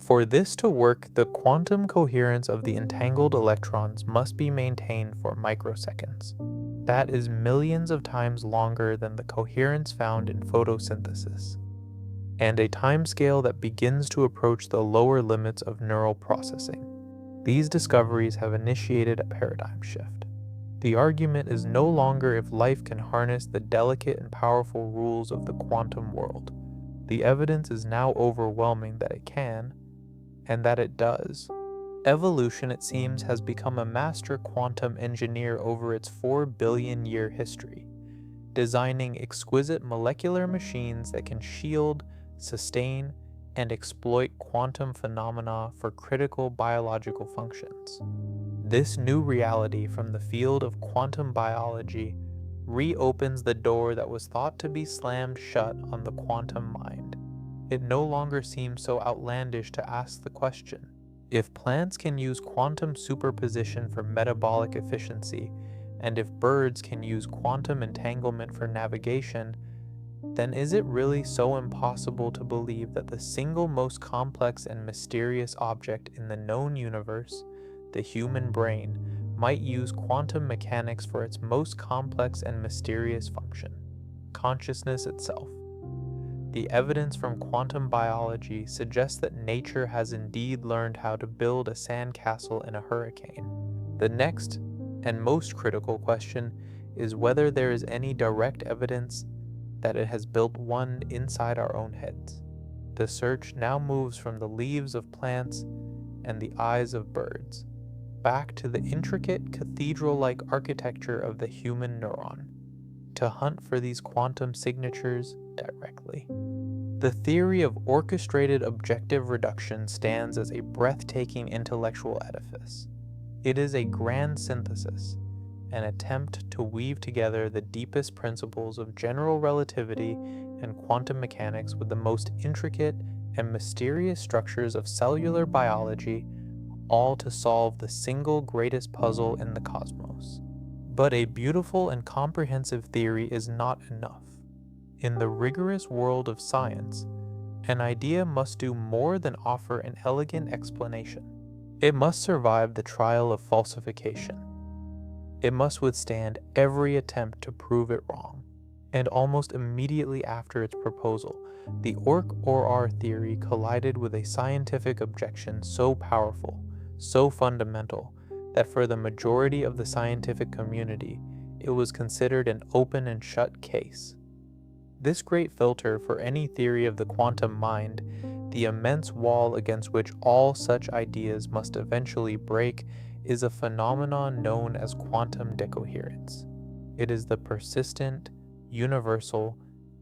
For this to work, the quantum coherence of the entangled electrons must be maintained for microseconds. That is millions of times longer than the coherence found in photosynthesis, and a timescale that begins to approach the lower limits of neural processing. These discoveries have initiated a paradigm shift. The argument is no longer if life can harness the delicate and powerful rules of the quantum world. The evidence is now overwhelming that it can, and that it does. Evolution, it seems, has become a master quantum engineer over its 4 billion year history, designing exquisite molecular machines that can shield, sustain, and exploit quantum phenomena for critical biological functions. This new reality from the field of quantum biology reopens the door that was thought to be slammed shut on the quantum mind. It no longer seems so outlandish to ask the question, if plants can use quantum superposition for metabolic efficiency, and if birds can use quantum entanglement for navigation, then is it really so impossible to believe that the single most complex and mysterious object in the known universe, the human brain, might use quantum mechanics for its most complex and mysterious function, consciousness itself? The evidence from quantum biology suggests that nature has indeed learned how to build a sandcastle in a hurricane. The next and most critical question is whether there is any direct evidence that it has built one inside our own heads. The search now moves from the leaves of plants and the eyes of birds, back to the intricate cathedral-like architecture of the human neuron, to hunt for these quantum signatures directly. The theory of orchestrated objective reduction stands as a breathtaking intellectual edifice. It is a grand synthesis, an attempt to weave together the deepest principles of general relativity and quantum mechanics with the most intricate and mysterious structures of cellular biology, all to solve the single greatest puzzle in the cosmos. But a beautiful and comprehensive theory is not enough. In the rigorous world of science, an idea must do more than offer an elegant explanation. It must survive the trial of falsification. It must withstand every attempt to prove it wrong. And almost immediately after its proposal, the ORC-OR theory collided with a scientific objection so powerful, so fundamental, that for the majority of the scientific community, it was considered an open and shut case. This great filter for any theory of the quantum mind, the immense wall against which all such ideas must eventually break, is a phenomenon known as quantum decoherence. It is the persistent, universal,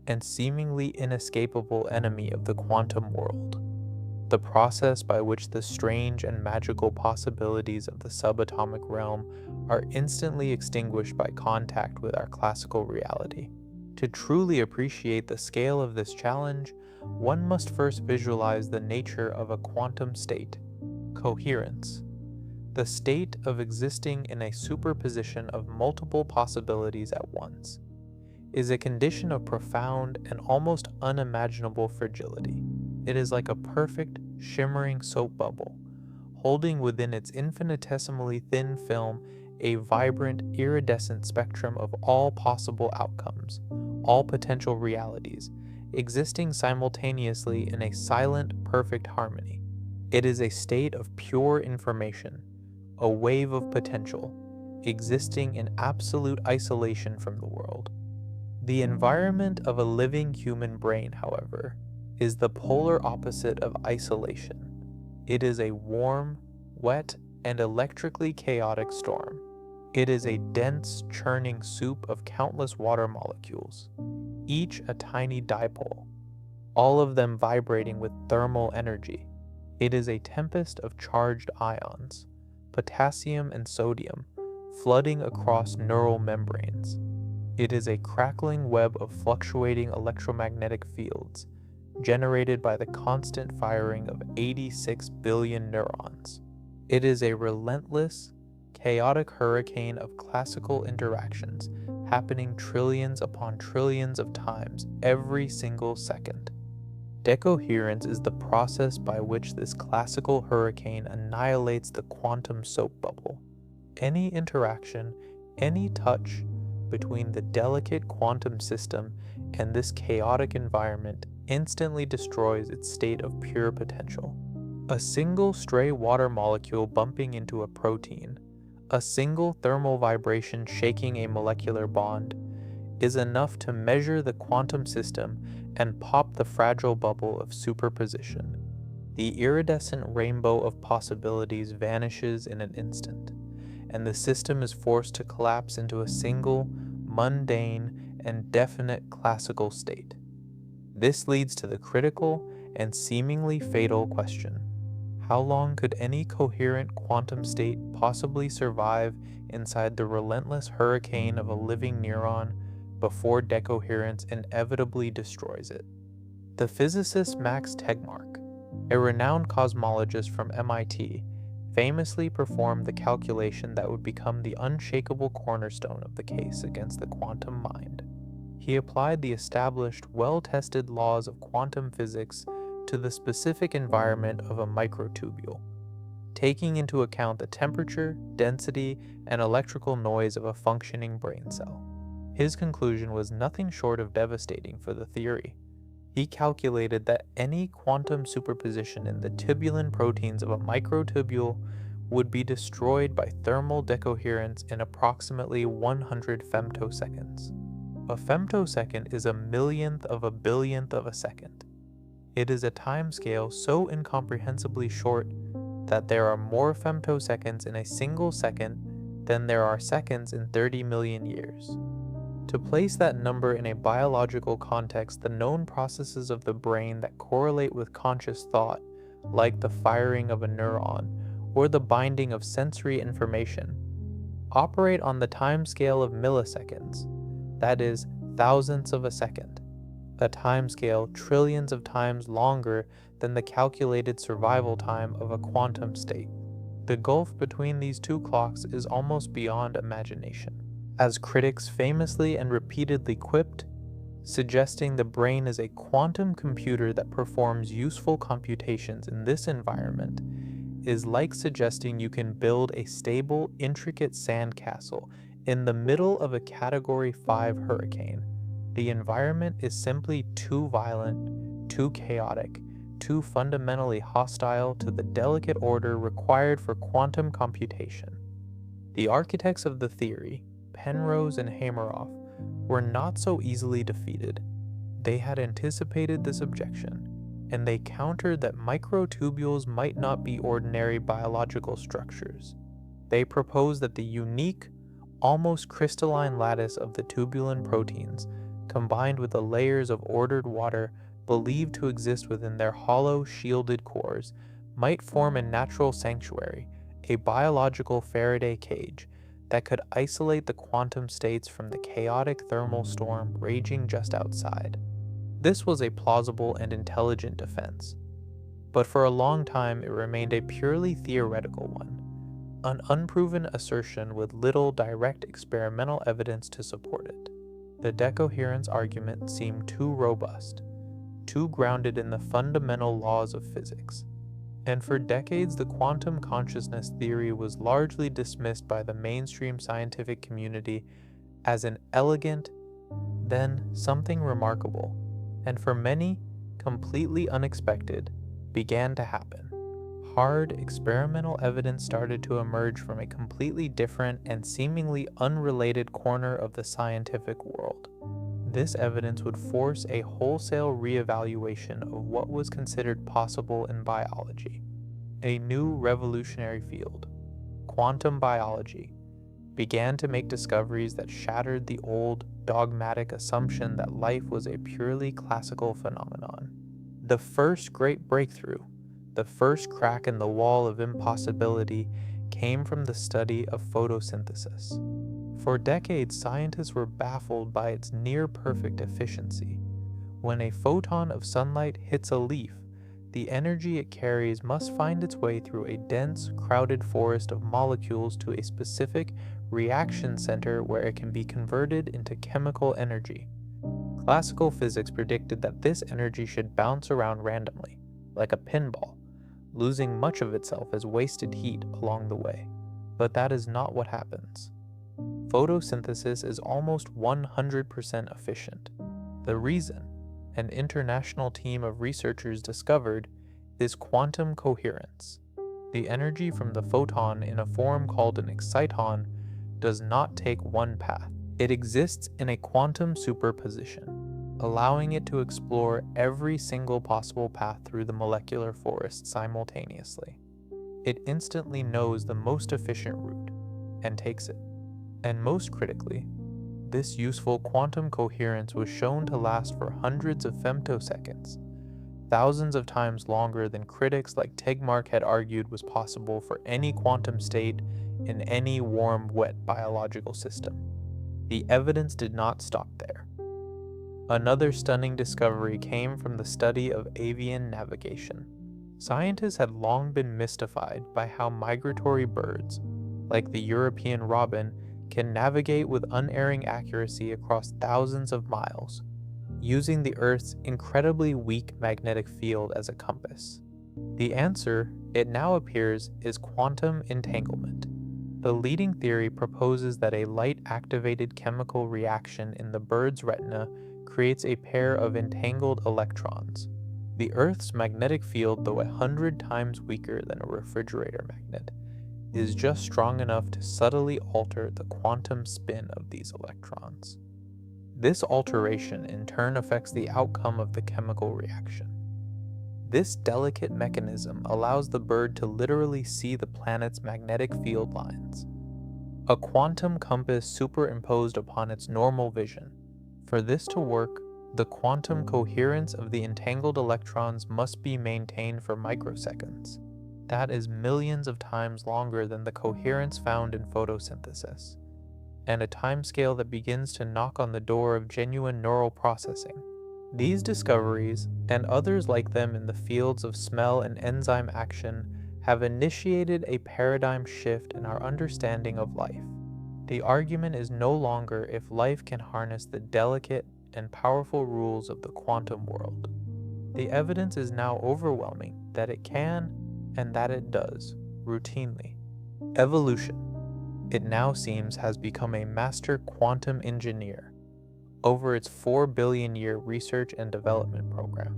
and seemingly inescapable enemy of the quantum world, the process by which the strange and magical possibilities of the subatomic realm are instantly extinguished by contact with our classical reality. To truly appreciate the scale of this challenge, one must first visualize the nature of a quantum state, coherence, the state of existing in a superposition of multiple possibilities at once, is a condition of profound and almost unimaginable fragility. It is like a perfect, shimmering soap bubble, holding within its infinitesimally thin film a vibrant, iridescent spectrum of all possible outcomes, all potential realities, existing simultaneously in a silent, perfect harmony. It is a state of pure information, a wave of potential, existing in absolute isolation from the world. The environment of a living human brain, however, is the polar opposite of isolation. It is a warm, wet, and electrically chaotic storm. It is a dense, churning soup of countless water molecules, each a tiny dipole, all of them vibrating with thermal energy. It is a tempest of charged ions, potassium and sodium, flooding across neural membranes. It is a crackling web of fluctuating electromagnetic fields, generated by the constant firing of 86 billion neurons. It is a relentless, chaotic hurricane of classical interactions happening trillions upon trillions of times every single second. Decoherence is the process by which this classical hurricane annihilates the quantum soap bubble. Any interaction, any touch between the delicate quantum system and this chaotic environment instantly destroys its state of pure potential. A single stray water molecule bumping into a protein, a single thermal vibration shaking a molecular bond, is enough to measure the quantum system and pop the fragile bubble of superposition. The iridescent rainbow of possibilities vanishes in an instant, and the system is forced to collapse into a single, mundane, and definite classical state. This leads to the critical and seemingly fatal question: how long could any coherent quantum state possibly survive inside the relentless hurricane of a living neuron before decoherence inevitably destroys it? The physicist Max Tegmark, a renowned cosmologist from MIT, famously performed the calculation that would become the unshakable cornerstone of the case against the quantum mind. He applied the established, well-tested laws of quantum physics to the specific environment of a microtubule, taking into account the temperature, density, and electrical noise of a functioning brain cell. His conclusion was nothing short of devastating for the theory. He calculated that any quantum superposition in the tubulin proteins of a microtubule would be destroyed by thermal decoherence in approximately 100 femtoseconds. A femtosecond is a millionth of a billionth of a second. It is a timescale so incomprehensibly short that there are more femtoseconds in a single second than there are seconds in 30 million years. To place that number in a biological context, the known processes of the brain that correlate with conscious thought, like the firing of a neuron or the binding of sensory information, operate on the timescale of milliseconds, that is, thousandths of a second, a timescale trillions of times longer than the calculated survival time of a quantum state. The gulf between these two clocks is almost beyond imagination. As critics famously and repeatedly quipped, suggesting the brain is a quantum computer that performs useful computations in this environment is like suggesting you can build a stable, intricate sandcastle in the middle of a Category 5 hurricane. The environment is simply too violent, too chaotic, too fundamentally hostile to the delicate order required for quantum computation. The architects of the theory, Penrose and Hameroff, were not so easily defeated. They had anticipated this objection, and they countered that microtubules might not be ordinary biological structures. They proposed that the unique, almost crystalline lattice of the tubulin proteins combined with the layers of ordered water believed to exist within their hollow, shielded cores, might form a natural sanctuary, a biological Faraday cage that could isolate the quantum states from the chaotic thermal storm raging just outside. This was a plausible and intelligent defense, but for a long time it remained a purely theoretical one, an unproven assertion with little direct experimental evidence to support it. The decoherence argument seemed too robust, too grounded in the fundamental laws of physics, and for decades the quantum consciousness theory was largely dismissed by the mainstream scientific community as an elegant, then something remarkable, and for many, completely unexpected, began to happen. Hard, experimental evidence started to emerge from a completely different and seemingly unrelated corner of the scientific world. This evidence would force a wholesale reevaluation of what was considered possible in biology. A new revolutionary field, quantum biology, began to make discoveries that shattered the old, dogmatic assumption that life was a purely classical phenomenon. The first great breakthrough, the first crack in the wall of impossibility, came from the study of photosynthesis. For decades, scientists were baffled by its near-perfect efficiency. When a photon of sunlight hits a leaf, the energy it carries must find its way through a dense, crowded forest of molecules to a specific reaction center where it can be converted into chemical energy. Classical physics predicted that this energy should bounce around randomly, like a pinball, losing much of itself as wasted heat along the way. But that is not what happens. Photosynthesis is almost 100% efficient. The reason, an international team of researchers discovered, is quantum coherence. The energy from the photon in a form called an exciton does not take one path. It exists in a quantum superposition, allowing it to explore every single possible path through the molecular forest simultaneously. It instantly knows the most efficient route and takes it. And most critically, this useful quantum coherence was shown to last for hundreds of femtoseconds, thousands of times longer than critics like Tegmark had argued was possible for any quantum state in any warm, wet biological system. The evidence did not stop there. Another stunning discovery came from the study of avian navigation. Scientists had long been mystified by how migratory birds, like the European robin, can navigate with unerring accuracy across thousands of miles, using the Earth's incredibly weak magnetic field as a compass. The answer, it now appears, is quantum entanglement. The leading theory proposes that a light-activated chemical reaction in the bird's retina creates a pair of entangled electrons. The Earth's magnetic field, though 100 times weaker than a refrigerator magnet, is just strong enough to subtly alter the quantum spin of these electrons. This alteration in turn affects the outcome of the chemical reaction. This delicate mechanism allows the bird to literally see the planet's magnetic field lines, a quantum compass superimposed upon its normal vision. For this to work, the quantum coherence of the entangled electrons must be maintained for microseconds. That is millions of times longer than the coherence found in photosynthesis, and a timescale that begins to knock on the door of genuine neural processing. These discoveries, and others like them in the fields of smell and enzyme action, have initiated a paradigm shift in our understanding of life. The argument is no longer if life can harness the delicate and powerful rules of the quantum world. The evidence is now overwhelming that it can, and that it does, routinely. Evolution, it now seems, has become a master quantum engineer over its 4 billion year research and development program.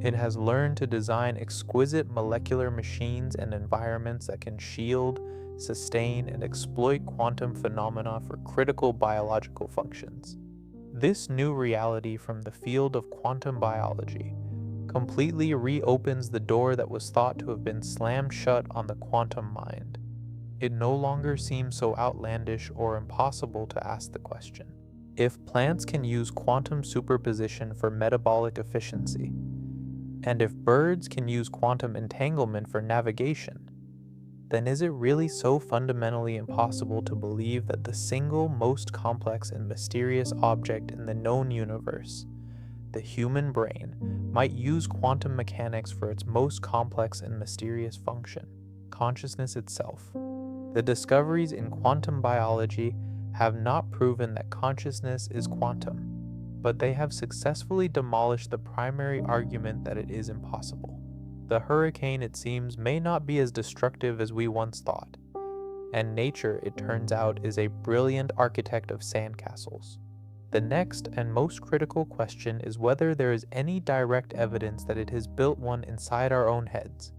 It has learned to design exquisite molecular machines and environments that can shield, sustain, and exploit quantum phenomena for critical biological functions. This new reality from the field of quantum biology completely reopens the door that was thought to have been slammed shut on the quantum mind. It no longer seems so outlandish or impossible to ask the question, If plants can use quantum superposition for metabolic efficiency, and if birds can use quantum entanglement for navigation, then is it really so fundamentally impossible to believe that the single most complex and mysterious object in the known universe, the human brain, might use quantum mechanics for its most complex and mysterious function, consciousness itself? The discoveries in quantum biology have not proven that consciousness is quantum, but they have successfully demolished the primary argument that it is impossible. The hurricane, it seems, may not be as destructive as we once thought, and nature, it turns out, is a brilliant architect of sandcastles. The next and most critical question is whether there is any direct evidence that it has built one inside our own heads.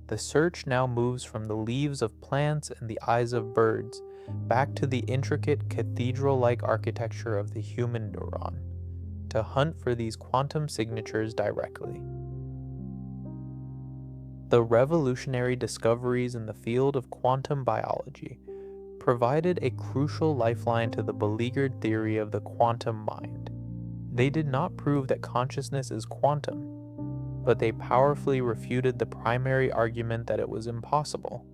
The search now moves from the leaves of plants and the eyes of birds back to the intricate cathedral-like architecture of the human neuron, to hunt for these quantum signatures directly. The revolutionary discoveries in the field of quantum biology provided a crucial lifeline to the beleaguered theory of the quantum mind. They did not prove that consciousness is quantum, but they powerfully refuted the primary argument that it was impossible.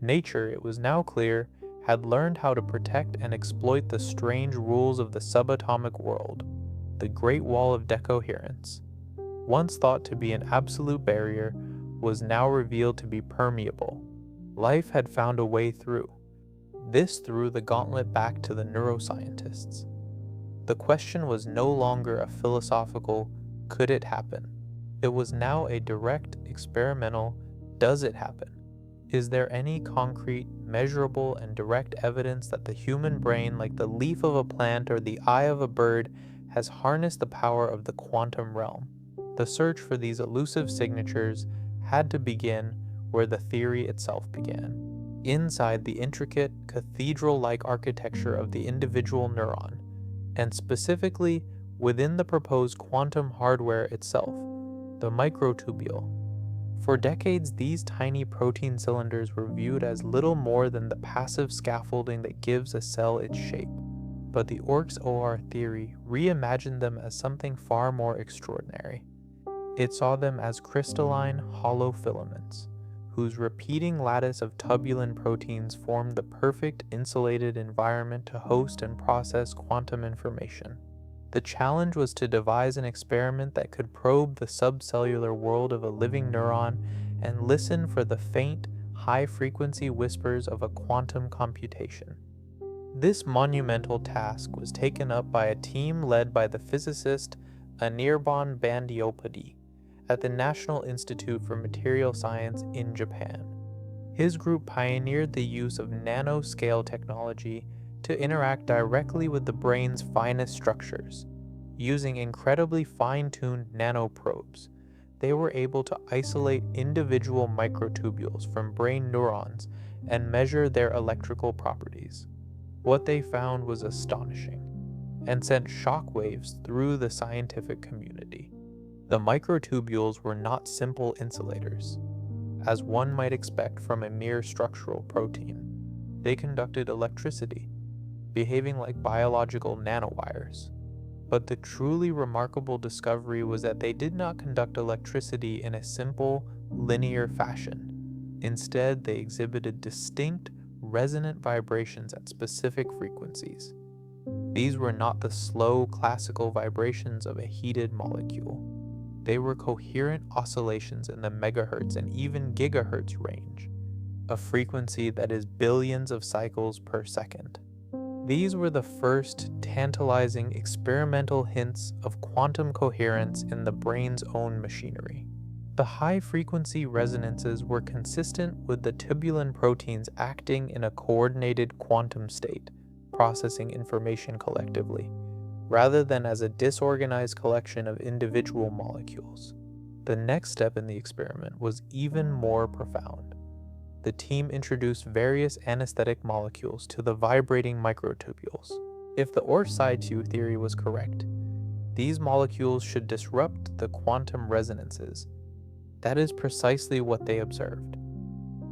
Nature, it was now clear, had learned how to protect and exploit the strange rules of the subatomic world, the Great Wall of Decoherence. Once thought to be an absolute barrier, was now revealed to be permeable. Life had found a way through. This threw the gauntlet back to the neuroscientists. The question was no longer a philosophical, could it happen? It was now a direct, experimental, does it happen? Is there any concrete, measurable, and direct evidence that the human brain, like the leaf of a plant or the eye of a bird, has harnessed the power of the quantum realm? The search for these elusive signatures had to begin where the theory itself began, inside the intricate, cathedral-like architecture of the individual neuron, and specifically within the proposed quantum hardware itself, the microtubule. For decades, these tiny protein cylinders were viewed as little more than the passive scaffolding that gives a cell its shape. But the OR theory reimagined them as something far more extraordinary. It saw them as crystalline, hollow filaments, whose repeating lattice of tubulin proteins formed the perfect insulated environment to host and process quantum information. The challenge was to devise an experiment that could probe the subcellular world of a living neuron and listen for the faint, high-frequency whispers of a quantum computation. This monumental task was taken up by a team led by the physicist Anirban Bandyopady at the National Institute for Material Science in Japan. His group pioneered the use of nanoscale technology to interact directly with the brain's finest structures. Using incredibly fine-tuned nanoprobes, they were able to isolate individual microtubules from brain neurons and measure their electrical properties. What they found was astonishing, and sent shockwaves through the scientific community. The microtubules were not simple insulators, as one might expect from a mere structural protein. They conducted electricity, behaving like biological nanowires. But the truly remarkable discovery was that they did not conduct electricity in a simple, linear fashion. Instead, they exhibited distinct, resonant vibrations at specific frequencies. These were not the slow, classical vibrations of a heated molecule. They were coherent oscillations in the megahertz and even gigahertz range, a frequency that is billions of cycles per second. These were the first tantalizing experimental hints of quantum coherence in the brain's own machinery. The high-frequency resonances were consistent with the tubulin proteins acting in a coordinated quantum state, processing information collectively, rather than as a disorganized collection of individual molecules. The next step in the experiment was even more profound. The team introduced various anesthetic molecules to the vibrating microtubules. If the or-situ theory was correct, these molecules should disrupt the quantum resonances. That is precisely what they observed.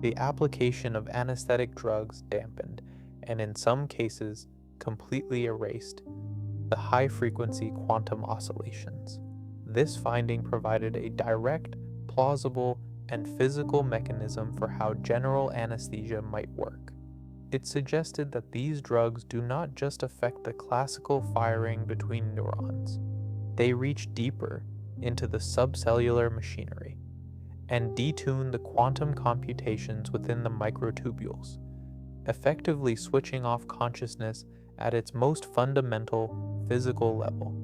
The application of anesthetic drugs dampened, and in some cases, completely erased, the high-frequency quantum oscillations. This finding provided a direct, plausible, and physical mechanism for how general anesthesia might work. It suggested that these drugs do not just affect the classical firing between neurons. They reach deeper into the subcellular machinery and detune the quantum computations within the microtubules, effectively switching off consciousness at its most fundamental physical level.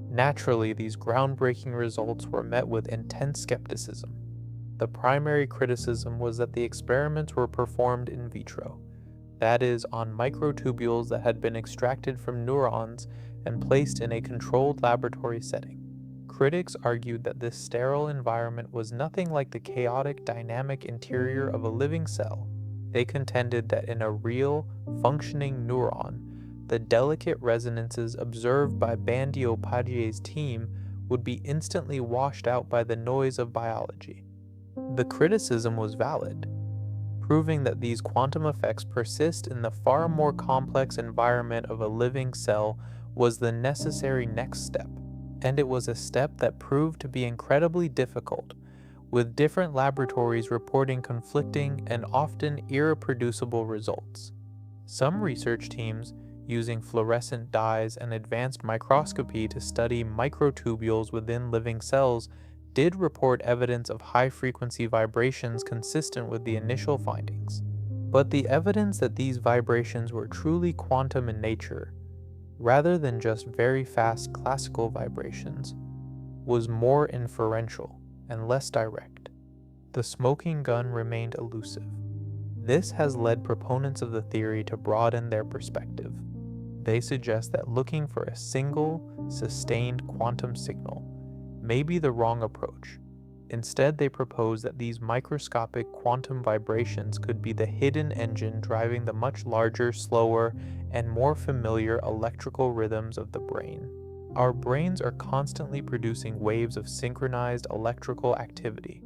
Naturally, these groundbreaking results were met with intense skepticism. The primary criticism was that the experiments were performed in vitro, that is, on microtubules that had been extracted from neurons and placed in a controlled laboratory setting. Critics argued that this sterile environment was nothing like the chaotic, dynamic interior of a living cell. They contended that in a real, functioning neuron, the delicate resonances observed by Bandiopadhyay's team would be instantly washed out by the noise of biology. The criticism was valid, proving that these quantum effects persist in the far more complex environment of a living cell was the necessary next step, and it was a step that proved to be incredibly difficult, with different laboratories reporting conflicting and often irreproducible results. Some research teams, using fluorescent dyes and advanced microscopy to study microtubules within living cells, did report evidence of high-frequency vibrations consistent with the initial findings. But the evidence that these vibrations were truly quantum in nature, rather than just very fast classical vibrations, was more inferential and less direct. The smoking gun remained elusive. This has led proponents of the theory to broaden their perspective. They suggest that looking for a single, sustained quantum signal may be the wrong approach. Instead, they propose that these microscopic quantum vibrations could be the hidden engine driving the much larger, slower, and more familiar electrical rhythms of the brain. Our brains are constantly producing waves of synchronized electrical activity,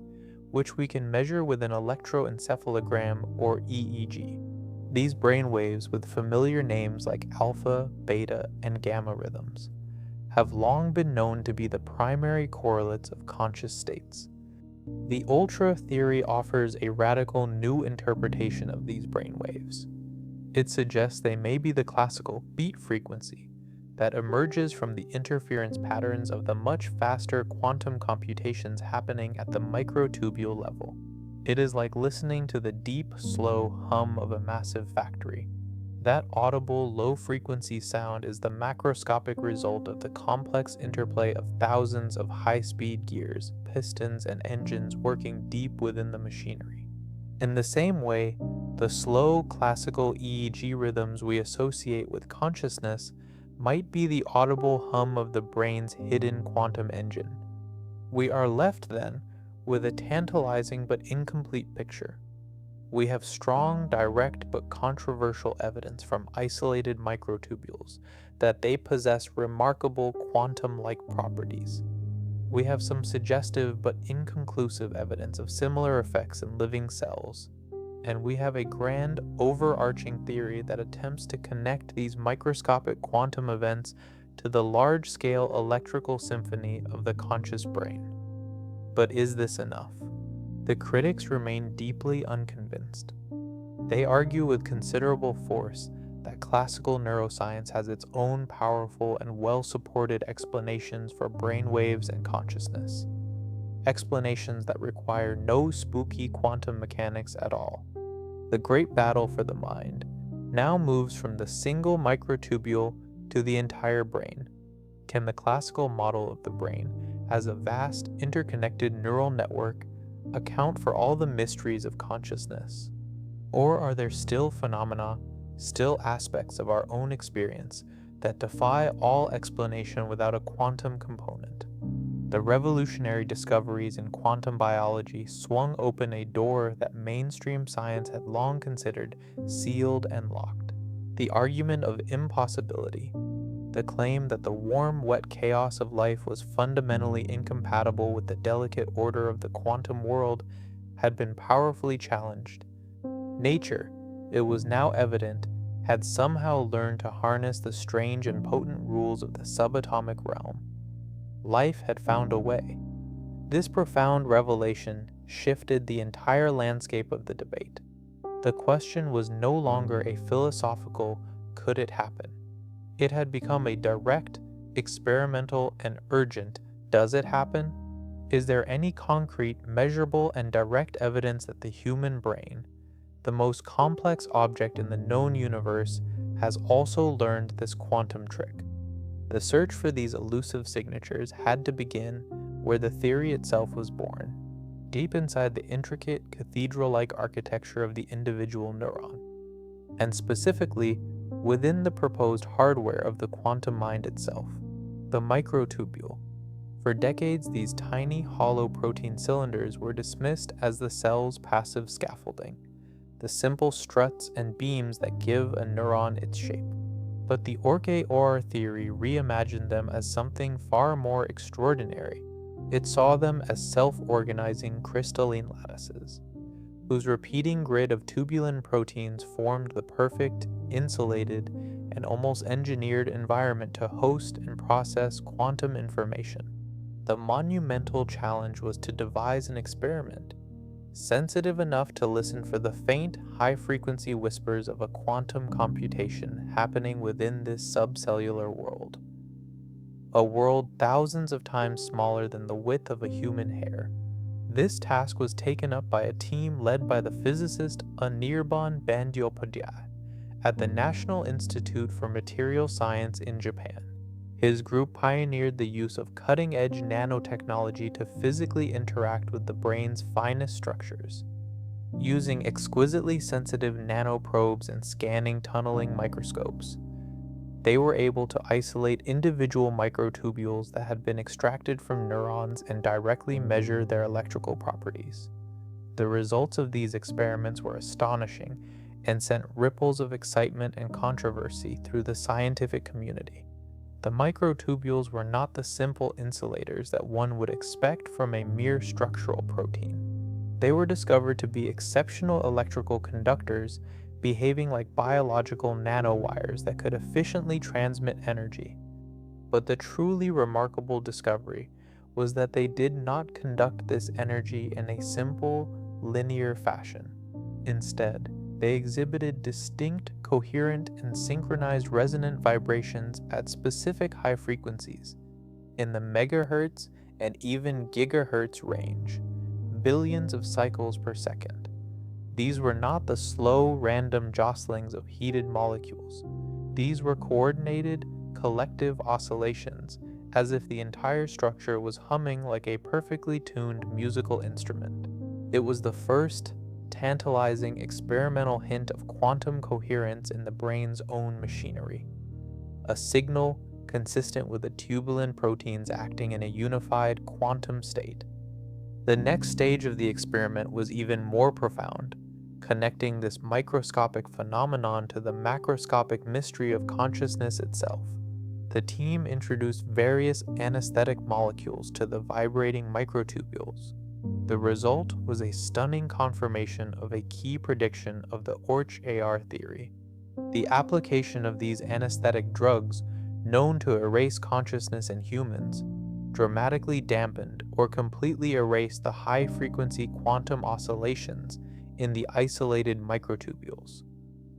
which we can measure with an electroencephalogram or EEG. These brain waves, with familiar names like alpha, beta, and gamma rhythms, have long been known to be the primary correlates of conscious states. The ultra theory offers a radical new interpretation of these brainwaves. It suggests they may be the classical beat frequency that emerges from the interference patterns of the much faster quantum computations happening at the microtubule level. It is like listening to the deep, slow hum of a massive factory. That audible, low-frequency sound is the macroscopic result of the complex interplay of thousands of high-speed gears, pistons, and engines working deep within the machinery. In the same way, the slow, classical EEG rhythms we associate with consciousness might be the audible hum of the brain's hidden quantum engine. We are left, then, with a tantalizing but incomplete picture. We have strong, direct, but controversial evidence from isolated microtubules that they possess remarkable quantum-like properties. We have some suggestive but inconclusive evidence of similar effects in living cells, and we have a grand, overarching theory that attempts to connect these microscopic quantum events to the large-scale electrical symphony of the conscious brain. But is this enough? The critics remain deeply unconvinced. They argue with considerable force that classical neuroscience has its own powerful and well-supported explanations for brainwaves and consciousness. Explanations that require no spooky quantum mechanics at all. The great battle for the mind now moves from the single microtubule to the entire brain. Can the classical model of the brain as a vast, interconnected neural network account for all the mysteries of consciousness? Or are there still phenomena, still aspects of our own experience that defy all explanation without a quantum component? The revolutionary discoveries in quantum biology swung open a door that mainstream science had long considered sealed and locked. The argument of impossibility, the claim that the warm, wet chaos of life was fundamentally incompatible with the delicate order of the quantum world, had been powerfully challenged. Nature, it was now evident, had somehow learned to harness the strange and potent rules of the subatomic realm. Life had found a way. This profound revelation shifted the entire landscape of the debate. The question was no longer a philosophical, could it happen? It had become a direct, experimental, and urgent, does it happen? Is there any concrete, measurable, and direct evidence that the human brain, the most complex object in the known universe, has also learned this quantum trick? The search for these elusive signatures had to begin where the theory itself was born, deep inside the intricate cathedral-like architecture of the individual neuron, and specifically within the proposed hardware of the quantum mind itself, the microtubule. For decades, these tiny, hollow protein cylinders were dismissed as the cell's passive scaffolding, the simple struts and beams that give a neuron its shape. But the Orke-Auer theory reimagined them as something far more extraordinary. It saw them as self-organizing crystalline lattices, whose repeating grid of tubulin proteins formed the perfect, insulated, and almost engineered environment to host and process quantum information. The monumental challenge was to devise an experiment, sensitive enough to listen for the faint, high-frequency whispers of a quantum computation happening within this subcellular world. A world thousands of times smaller than the width of a human hair. This task was taken up by a team led by the physicist Anirban Bandyopadhyay at the National Institute for Material Science in Japan. His group pioneered the use of cutting-edge nanotechnology to physically interact with the brain's finest structures. Using exquisitely sensitive nanoprobes and scanning tunneling microscopes, they were able to isolate individual microtubules that had been extracted from neurons and directly measure their electrical properties. The results of these experiments were astonishing and sent ripples of excitement and controversy through the scientific community. The microtubules were not the simple insulators that one would expect from a mere structural protein. They were discovered to be exceptional electrical conductors behaving like biological nanowires that could efficiently transmit energy. But the truly remarkable discovery was that they did not conduct this energy in a simple, linear fashion. Instead, they exhibited distinct, coherent, and synchronized resonant vibrations at specific high frequencies, in the megahertz and even gigahertz range, billions of cycles per second. These were not the slow, random jostlings of heated molecules. These were coordinated, collective oscillations, as if the entire structure was humming like a perfectly tuned musical instrument. It was the first, tantalizing experimental hint of quantum coherence in the brain's own machinery. A signal consistent with the tubulin proteins acting in a unified quantum state. The next stage of the experiment was even more profound, connecting this microscopic phenomenon to the macroscopic mystery of consciousness itself. The team introduced various anesthetic molecules to the vibrating microtubules. The result was a stunning confirmation of a key prediction of the Orke-Auer theory. The application of these anesthetic drugs, known to erase consciousness in humans, dramatically dampened or completely erased the high-frequency quantum oscillations in the isolated microtubules.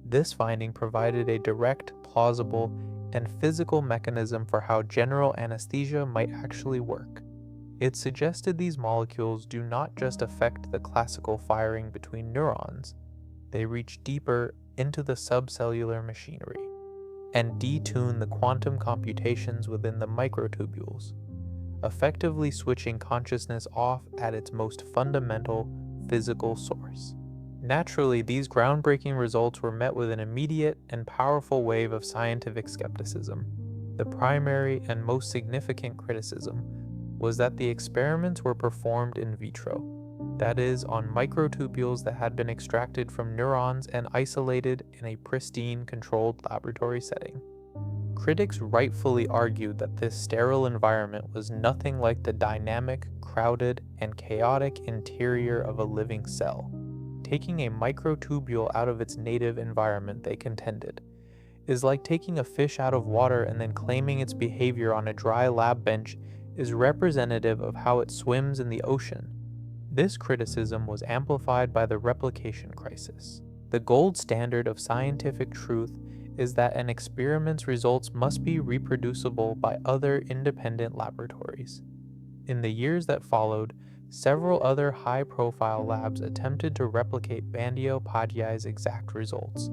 This finding provided a direct, plausible, and physical mechanism for how general anesthesia might actually work. It suggested these molecules do not just affect the classical firing between neurons, they reach deeper into the subcellular machinery and detune the quantum computations within the microtubules, effectively switching consciousness off at its most fundamental physical source. Naturally, these groundbreaking results were met with an immediate and powerful wave of scientific skepticism. The primary and most significant criticism was that the experiments were performed in vitro, that is, on microtubules that had been extracted from neurons and isolated in a pristine, controlled laboratory setting. Critics rightfully argued that this sterile environment was nothing like the dynamic, crowded, and chaotic interior of a living cell. Taking a microtubule out of its native environment, they contended, is like taking a fish out of water and then claiming its behavior on a dry lab bench is representative of how it swims in the ocean. This criticism was amplified by the replication crisis. The gold standard of scientific truth is that an experiment's results must be reproducible by other independent laboratories. In the years that followed, several other high-profile labs attempted to replicate Bandyopadhyay's exact results,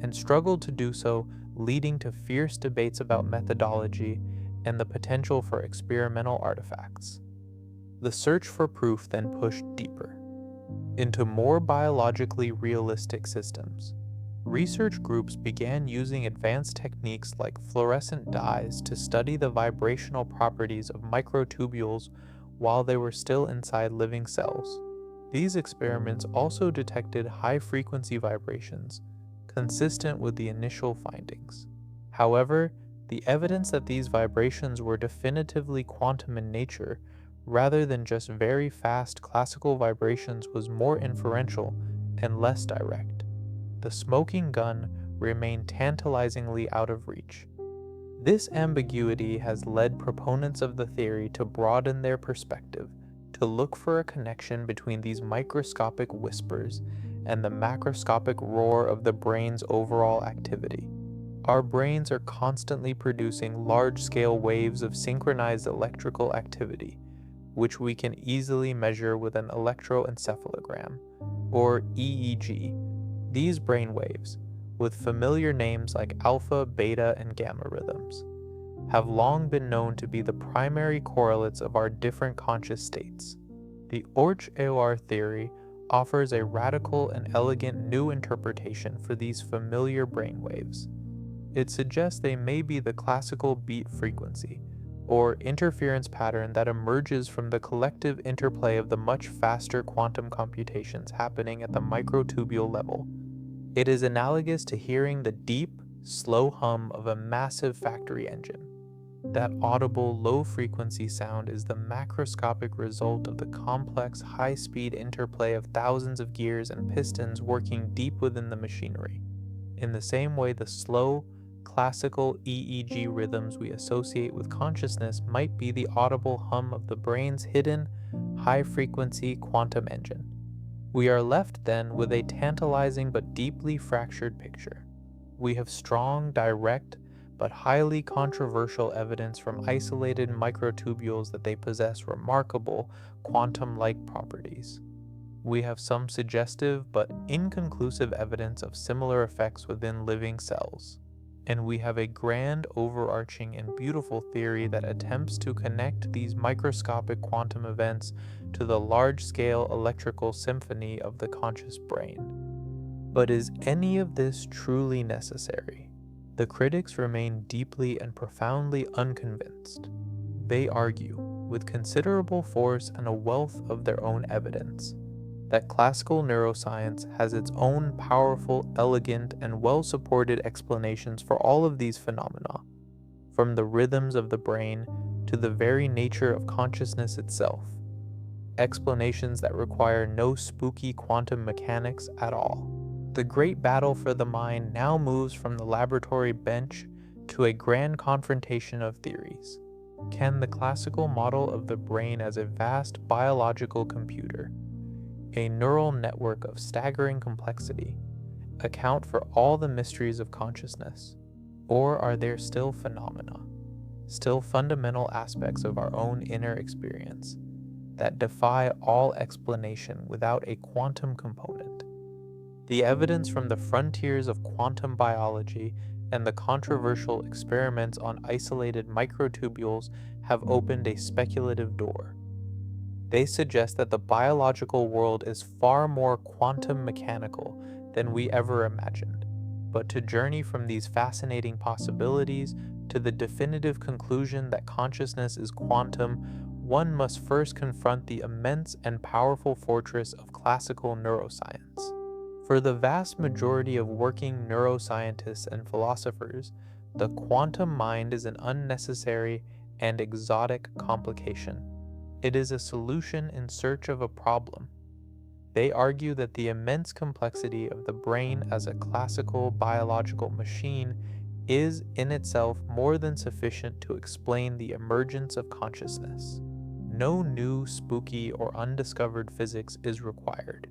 and struggled to do so, leading to fierce debates about methodology and the potential for experimental artifacts. The search for proof then pushed deeper, into more biologically realistic systems. Research groups began using advanced techniques like fluorescent dyes to study the vibrational properties of microtubules while they were still inside living cells. These experiments also detected high-frequency vibrations, consistent with the initial findings. However, the evidence that these vibrations were definitively quantum in nature, rather than just very fast classical vibrations, was more inferential and less direct. The smoking gun remained tantalizingly out of reach. This ambiguity has led proponents of the theory to broaden their perspective, to look for a connection between these microscopic whispers and the macroscopic roar of the brain's overall activity. Our brains are constantly producing large-scale waves of synchronized electrical activity, which we can easily measure with an electroencephalogram, or EEG. These brain waves, with familiar names like alpha, beta, and gamma rhythms, have long been known to be the primary correlates of our different conscious states. The Orch-Eor theory offers a radical and elegant new interpretation for these familiar brainwaves. It suggests they may be the classical beat frequency, or interference pattern that emerges from the collective interplay of the much faster quantum computations happening at the microtubule level. It is analogous to hearing the deep, slow hum of a massive factory engine. That audible, low-frequency sound is the macroscopic result of the complex, high-speed interplay of thousands of gears and pistons working deep within the machinery. In the same way, the slow, classical EEG rhythms we associate with consciousness might be the audible hum of the brain's hidden, high-frequency quantum engine. We are left then with a tantalizing but deeply fractured picture. We have strong, direct, but highly controversial evidence from isolated microtubules that they possess remarkable quantum-like properties. We have some suggestive but inconclusive evidence of similar effects within living cells. And we have a grand, overarching, and beautiful theory that attempts to connect these microscopic quantum events to the large-scale electrical symphony of the conscious brain. But is any of this truly necessary? The critics remain deeply and profoundly unconvinced. They argue, with considerable force and a wealth of their own evidence, that classical neuroscience has its own powerful, elegant, and well-supported explanations for all of these phenomena, from the rhythms of the brain to the very nature of consciousness itself, explanations that require no spooky quantum mechanics at all. The great battle for the mind now moves from the laboratory bench to a grand confrontation of theories. Can the classical model of the brain as a vast biological computer, a neural network of staggering complexity, account for all the mysteries of consciousness? Or are there still phenomena, still fundamental aspects of our own inner experience, that defy all explanation without a quantum component? The evidence from the frontiers of quantum biology and the controversial experiments on isolated microtubules have opened a speculative door. They suggest that the biological world is far more quantum mechanical than we ever imagined. But to journey from these fascinating possibilities to the definitive conclusion that consciousness is quantum, one must first confront the immense and powerful fortress of classical neuroscience. For the vast majority of working neuroscientists and philosophers, the quantum mind is an unnecessary and exotic complication. It is a solution in search of a problem. They argue that the immense complexity of the brain as a classical biological machine is in itself more than sufficient to explain the emergence of consciousness. No new, spooky, or undiscovered physics is required.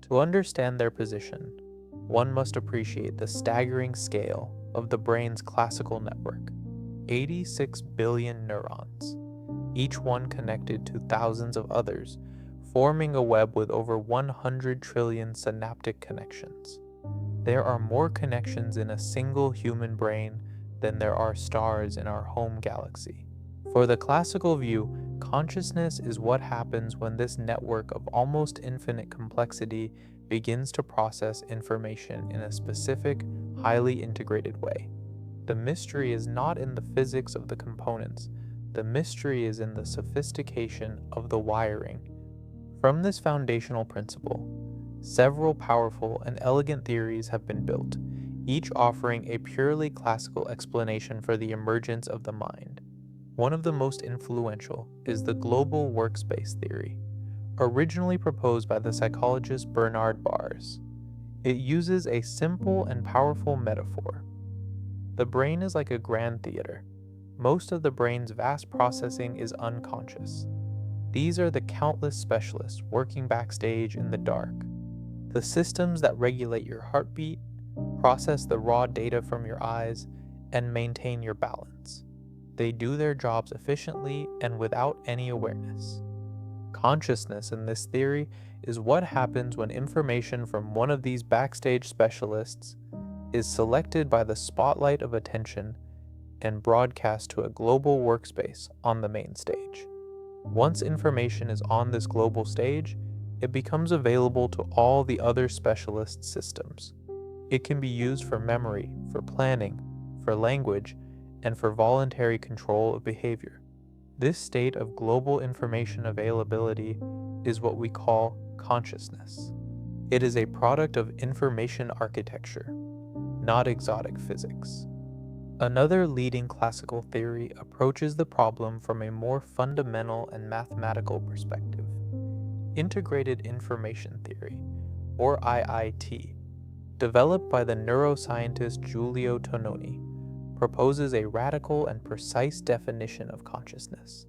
To understand their position, one must appreciate the staggering scale of the brain's classical network: 86 billion neurons, each one connected to thousands of others, forming a web with over 100 trillion synaptic connections. There are more connections in a single human brain than there are stars in our home galaxy. For the classical view, consciousness is what happens when this network of almost infinite complexity begins to process information in a specific, highly integrated way. The mystery is not in the physics of the components. The mystery is in the sophistication of the wiring. From this foundational principle, several powerful and elegant theories have been built, each offering a purely classical explanation for the emergence of the mind. One of the most influential is the global workspace theory, originally proposed by the psychologist Bernard Bars. It uses a simple and powerful metaphor. The brain is like a grand theater. Most of the brain's vast processing is unconscious. These are the countless specialists working backstage in the dark. The systems that regulate your heartbeat, process the raw data from your eyes, and maintain your balance. They do their jobs efficiently and without any awareness. Consciousness in this theory is what happens when information from one of these backstage specialists is selected by the spotlight of attention and broadcast to a global workspace on the main stage. Once information is on this global stage, it becomes available to all the other specialist systems. It can be used for memory, for planning, for language, and for voluntary control of behavior. This state of global information availability is what we call consciousness. It is a product of information architecture, not exotic physics. Another leading classical theory approaches the problem from a more fundamental and mathematical perspective. Integrated Information Theory, or IIT, developed by the neuroscientist Giulio Tononi, proposes a radical and precise definition of consciousness.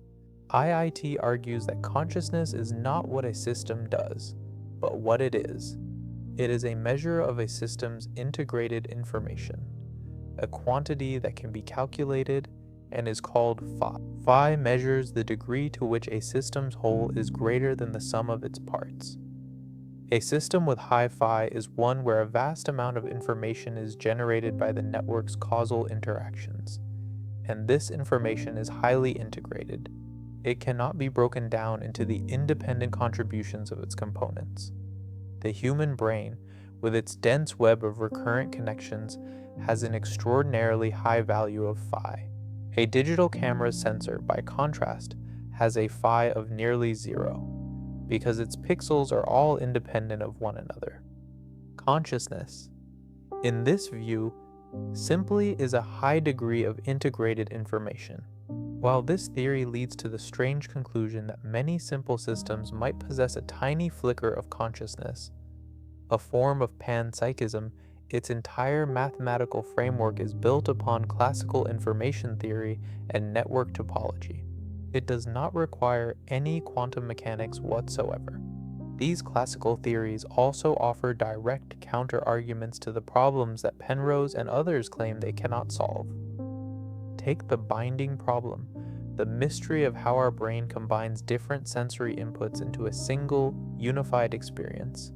IIT argues that consciousness is not what a system does, but what it is. It is a measure of a system's integrated information, a quantity that can be calculated and is called phi. Phi measures the degree to which a system's whole is greater than the sum of its parts. A system with high phi is one where a vast amount of information is generated by the network's causal interactions, and this information is highly integrated. It cannot be broken down into the independent contributions of its components. The human brain, with its dense web of recurrent connections, has an extraordinarily high value of phi. A digital camera's sensor, by contrast, has a phi of nearly 0, because its pixels are all independent of one another. Consciousness, in this view, simply is a high degree of integrated information. While this theory leads to the strange conclusion that many simple systems might possess a tiny flicker of consciousness, a form of panpsychism, its entire mathematical framework is built upon classical information theory and network topology. It does not require any quantum mechanics whatsoever. These classical theories also offer direct counter-arguments to the problems that Penrose and others claim they cannot solve. Take the binding problem, the mystery of how our brain combines different sensory inputs into a single, unified experience.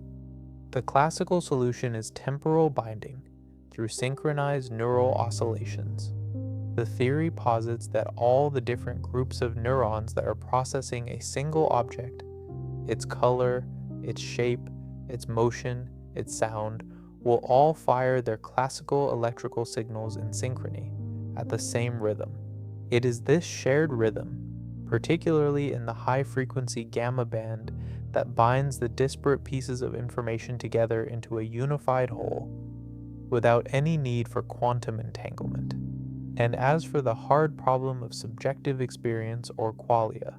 The classical solution is temporal binding through synchronized neural oscillations. The theory posits that all the different groups of neurons that are processing a single object, its color, its shape, its motion, its sound, will all fire their classical electrical signals in synchrony, at the same rhythm. It is this shared rhythm, particularly in the high-frequency gamma band, that binds the disparate pieces of information together into a unified whole, without any need for quantum entanglement. And as for the hard problem of subjective experience, or qualia,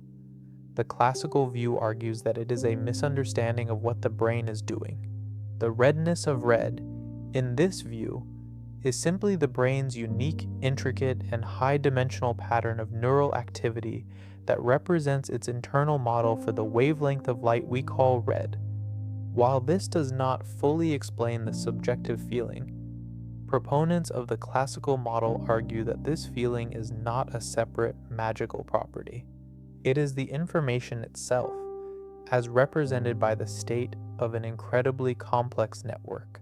the classical view argues that it is a misunderstanding of what the brain is doing. The redness of red, in this view, is simply the brain's unique, intricate, and high-dimensional pattern of neural activity that represents its internal model for the wavelength of light we call red. While this does not fully explain the subjective feeling, proponents of the classical model argue that this feeling is not a separate, magical property. It is the information itself, as represented by the state of an incredibly complex network.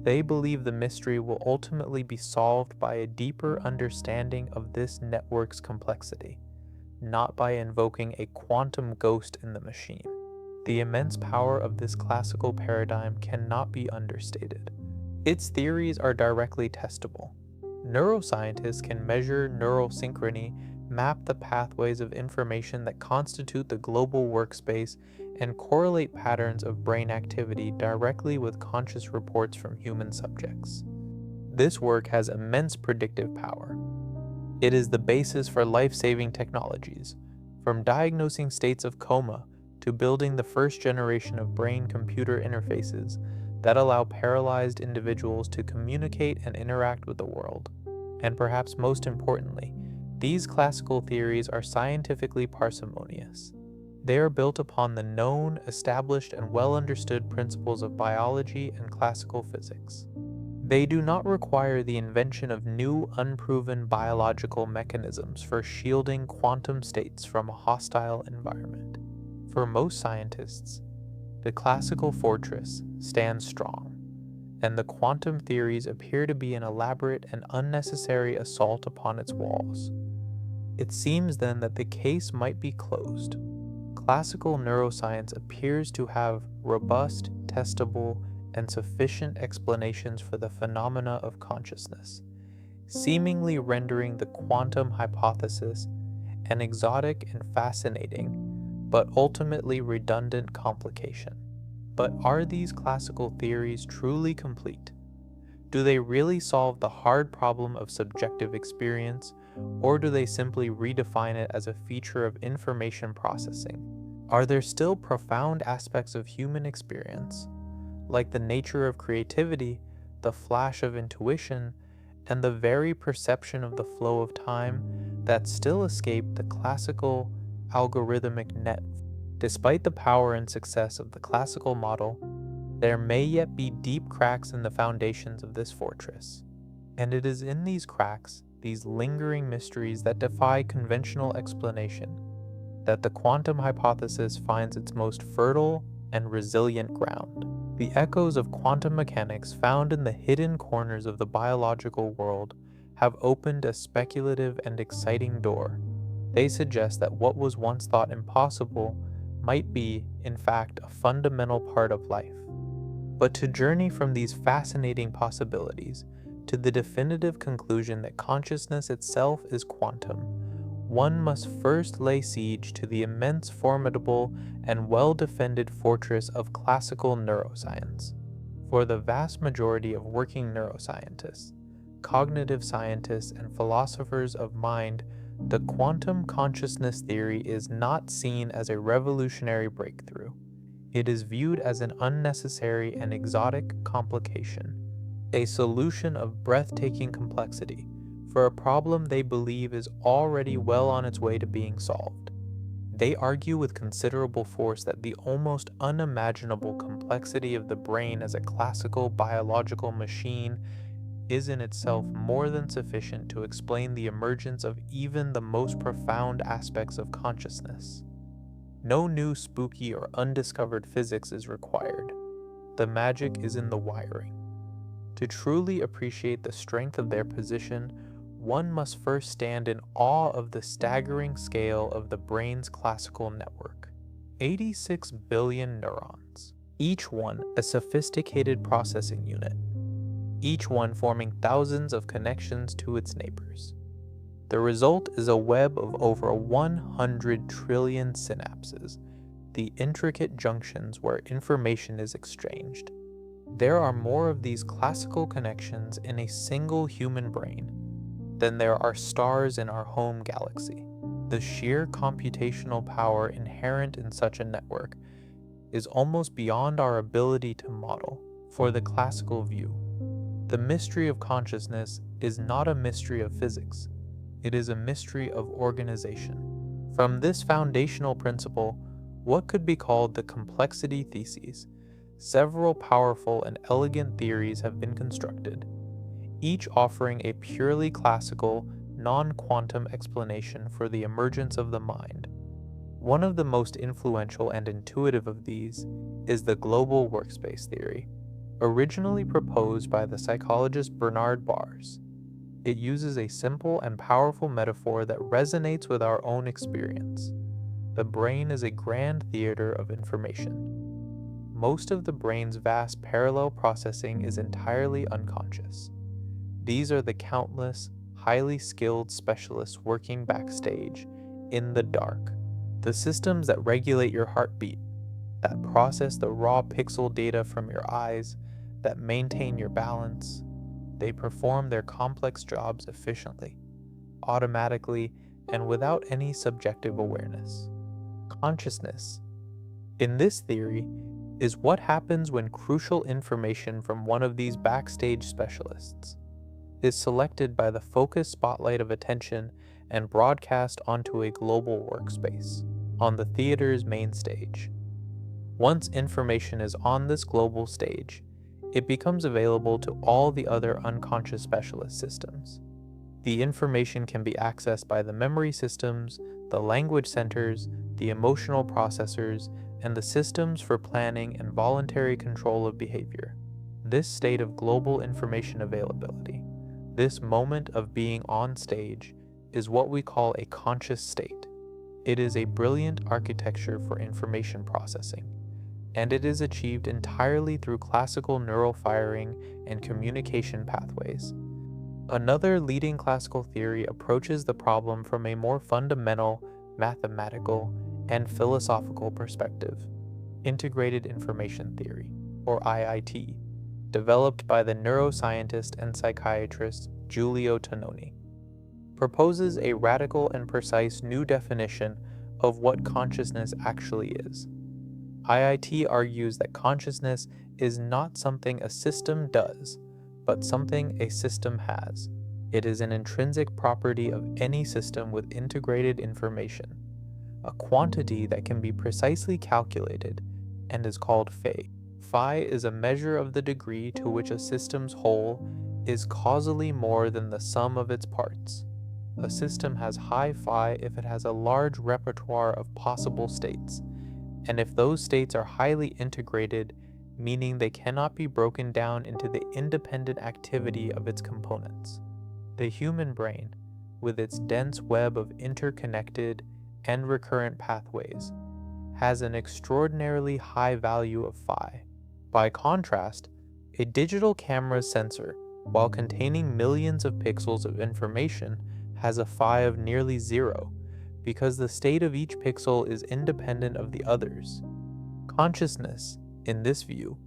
They believe the mystery will ultimately be solved by a deeper understanding of this network's complexity, not by invoking a quantum ghost in the machine. The immense power of this classical paradigm cannot be understated. Its theories are directly testable. Neuroscientists can measure neural synchrony, map the pathways of information that constitute the global workspace, and correlate patterns of brain activity directly with conscious reports from human subjects. This work has immense predictive power. It is the basis for life-saving technologies, from diagnosing states of coma to building the first generation of brain-computer interfaces that allow paralyzed individuals to communicate and interact with the world. And perhaps most importantly, these classical theories are scientifically parsimonious. They are built upon the known, established, and well-understood principles of biology and classical physics. They do not require the invention of new, unproven biological mechanisms for shielding quantum states from a hostile environment. For most scientists, the classical fortress stands strong, and the quantum theories appear to be an elaborate and unnecessary assault upon its walls. It seems then that the case might be closed. Classical neuroscience appears to have robust, testable, and sufficient explanations for the phenomena of consciousness, seemingly rendering the quantum hypothesis an exotic and fascinating, but ultimately redundant complication. But are these classical theories truly complete? Do they really solve the hard problem of subjective experience, or do they simply redefine it as a feature of information processing? Are there still profound aspects of human experience, like the nature of creativity, the flash of intuition, and the very perception of the flow of time, that still escape the classical algorithmic net? Despite the power and success of the classical model, there may yet be deep cracks in the foundations of this fortress. And it is in these cracks, these lingering mysteries that defy conventional explanation, that the quantum hypothesis finds its most fertile and resilient ground. The echoes of quantum mechanics found in the hidden corners of the biological world have opened a speculative and exciting door. They suggest that what was once thought impossible might be, in fact, a fundamental part of life. But to journey from these fascinating possibilities to the definitive conclusion that consciousness itself is quantum, one must first lay siege to the immense, formidable, and well-defended fortress of classical neuroscience. For the vast majority of working neuroscientists, cognitive scientists, and philosophers of mind, the quantum consciousness theory is not seen as a revolutionary breakthrough. It is viewed as an unnecessary and exotic complication, a solution of breathtaking complexity for a problem they believe is already well on its way to being solved. They argue with considerable force that the almost unimaginable complexity of the brain as a classical biological machine is in itself more than sufficient to explain the emergence of even the most profound aspects of consciousness. No new spooky or undiscovered physics is required. The magic is in the wiring. To truly appreciate the strength of their position, one must first stand in awe of the staggering scale of the brain's classical network. 86 billion neurons, each one a sophisticated processing unit, each one forming thousands of connections to its neighbors. The result is a web of over 100 trillion synapses, the intricate junctions where information is exchanged. There are more of these classical connections in a single human brain than there are stars in our home galaxy. The sheer computational power inherent in such a network is almost beyond our ability to model. For the classical view, The mystery of consciousness is not a mystery of physics. It is a mystery of organization. From this foundational principle, what could be called the complexity theses, several powerful and elegant theories have been constructed, each offering a purely classical, non-quantum explanation for the emergence of the mind. One of the most influential and intuitive of these is the global workspace theory, originally proposed by the psychologist Bernard Bars. It uses a simple and powerful metaphor that resonates with our own experience. The brain is a grand theater of information. Most of the brain's vast parallel processing is entirely unconscious. These are the countless, highly skilled specialists working backstage, in the dark. The systems that regulate your heartbeat, that process the raw pixel data from your eyes, that maintain your balance, they perform their complex jobs efficiently, automatically, and without any subjective awareness. Consciousness, in this theory, is what happens when crucial information from one of these backstage specialists is selected by the focused spotlight of attention and broadcast onto a global workspace, on the theater's main stage. Once information is on this global stage, it becomes available to all the other unconscious specialist systems. The information can be accessed by the memory systems, the language centers, the emotional processors, and the systems for planning and voluntary control of behavior. This state of global information availability, this moment of being on stage, is what we call a conscious state. It is a brilliant architecture for information processing, and it is achieved entirely through classical neural firing and communication pathways. Another leading classical theory approaches the problem from a more fundamental, mathematical, and philosophical perspective. Integrated Information Theory, or IIT, developed by the neuroscientist and psychiatrist Giulio Tononi, proposes a radical and precise new definition of what consciousness actually is. IIT argues that consciousness is not something a system does, but something a system has. It is an intrinsic property of any system with integrated information, a quantity that can be precisely calculated and is called phi. Phi is a measure of the degree to which a system's whole is causally more than the sum of its parts. A system has high phi if it has a large repertoire of possible states, and if those states are highly integrated, meaning they cannot be broken down into the independent activity of its components. The human brain, with its dense web of interconnected and recurrent pathways, has an extraordinarily high value of phi. By contrast, a digital camera's sensor, while containing millions of pixels of information, has a phi of nearly zero, because the state of each pixel is independent of the others. Consciousness, in this view,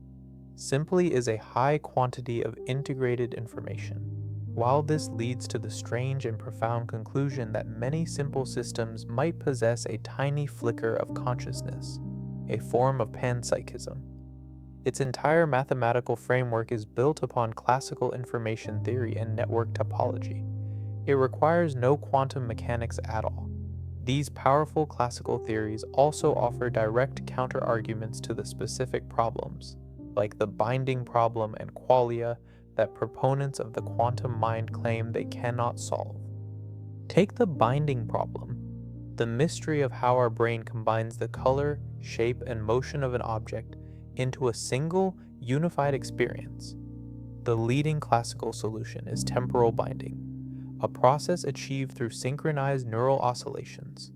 simply is a high quantity of integrated information. While this leads to the strange and profound conclusion that many simple systems might possess a tiny flicker of consciousness, a form of panpsychism, its entire mathematical framework is built upon classical information theory and network topology. It requires no quantum mechanics at all. These powerful classical theories also offer direct counter-arguments to the specific problems, like the binding problem and qualia, that proponents of the quantum mind claim they cannot solve. Take the binding problem, the mystery of how our brain combines the color, shape, and motion of an object into a single, unified experience. The leading classical solution is temporal binding, a process achieved through synchronized neural oscillations.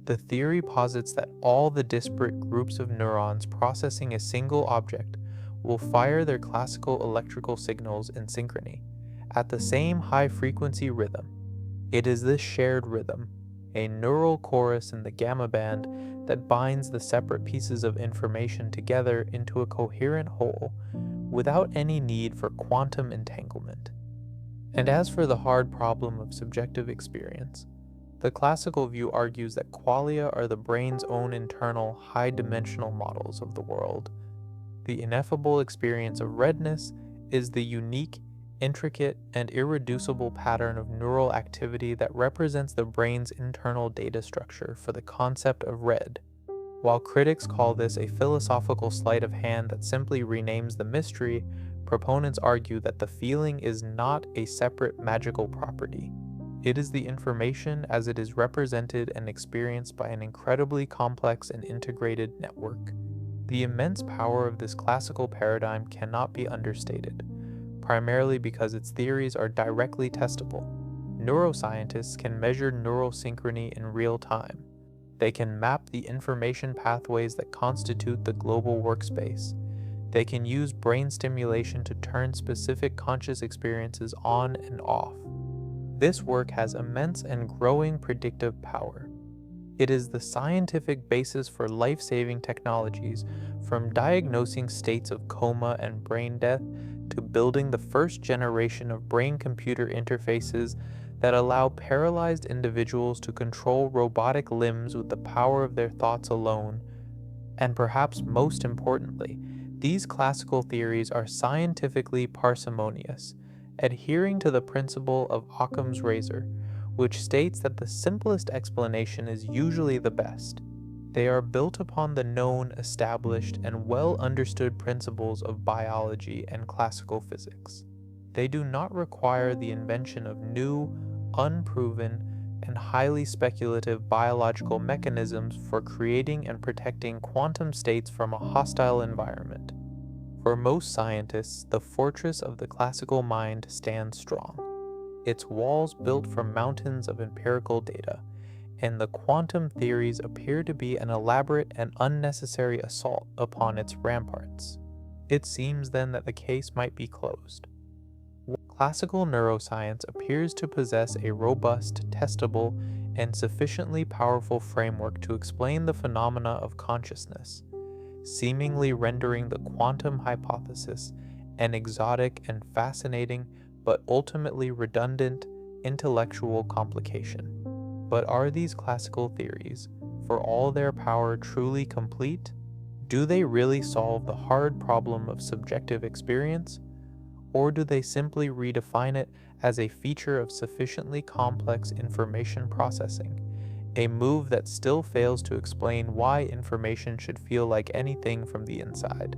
The theory posits that all the disparate groups of neurons processing a single object will fire their classical electrical signals in synchrony, at the same high-frequency rhythm. It is this shared rhythm, a neural chorus in the gamma band, that binds the separate pieces of information together into a coherent whole, without any need for quantum entanglement. And as for the hard problem of subjective experience, the classical view argues that qualia are the brain's own internal, high-dimensional models of the world. The ineffable experience of redness is the unique, intricate and irreducible pattern of neural activity that represents the brain's internal data structure for the concept of red. While critics call this a philosophical sleight of hand that simply renames the mystery, proponents argue that the feeling is not a separate magical property. It is the information as it is represented and experienced by an incredibly complex and integrated network. The immense power of this classical paradigm cannot be understated, primarily because its theories are directly testable. Neuroscientists can measure neural synchrony in real time. They can map the information pathways that constitute the global workspace. They can use brain stimulation to turn specific conscious experiences on and off. This work has immense and growing predictive power. It is the scientific basis for life-saving technologies, from diagnosing states of coma and brain death to building the first generation of brain-computer interfaces that allow paralyzed individuals to control robotic limbs with the power of their thoughts alone. And perhaps most importantly, these classical theories are scientifically parsimonious, adhering to the principle of Occam's razor, which states that the simplest explanation is usually the best. They are built upon the known, established, and well-understood principles of biology and classical physics. They do not require the invention of new, unproven, and highly speculative biological mechanisms for creating and protecting quantum states from a hostile environment. For most scientists, the fortress of the classical mind stands strong, its walls built from mountains of empirical data, and the quantum theories appear to be an elaborate and unnecessary assault upon its ramparts. It seems then that the case might be closed. Classical neuroscience appears to possess a robust, testable, and sufficiently powerful framework to explain the phenomena of consciousness, seemingly rendering the quantum hypothesis an exotic and fascinating, but ultimately redundant, intellectual complication. But are these classical theories, for all their power, truly complete? Do they really solve the hard problem of subjective experience? Or do they simply redefine it as a feature of sufficiently complex information processing, a move that still fails to explain why information should feel like anything from the inside?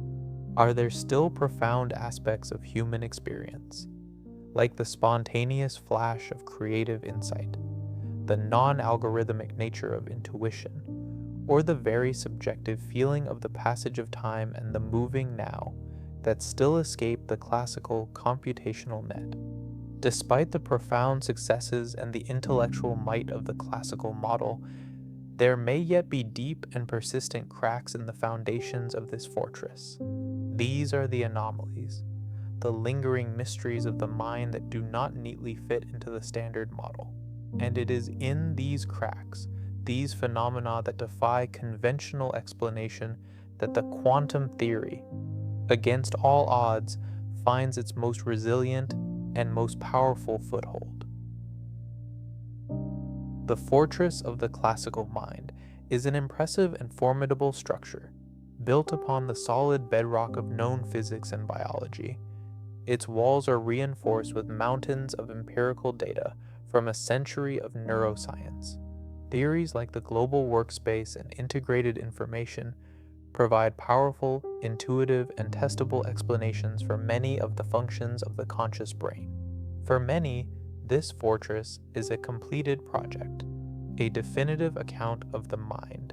Are there still profound aspects of human experience, like the spontaneous flash of creative insight, the non-algorithmic nature of intuition, or the very subjective feeling of the passage of time and the moving now, that still escape the classical computational net? Despite the profound successes and the intellectual might of the classical model, there may yet be deep and persistent cracks in the foundations of this fortress. These are the anomalies, the lingering mysteries of the mind that do not neatly fit into the standard model. And it is in these cracks, these phenomena that defy conventional explanation, that the quantum theory, against all odds, finds its most resilient and most powerful foothold. The fortress of the classical mind is an impressive and formidable structure, built upon the solid bedrock of known physics and biology. Its walls are reinforced with mountains of empirical data from a century of neuroscience. Theories like the global workspace and integrated information provide powerful, intuitive, and testable explanations for many of the functions of the conscious brain. For many, this fortress is a completed project, a definitive account of the mind.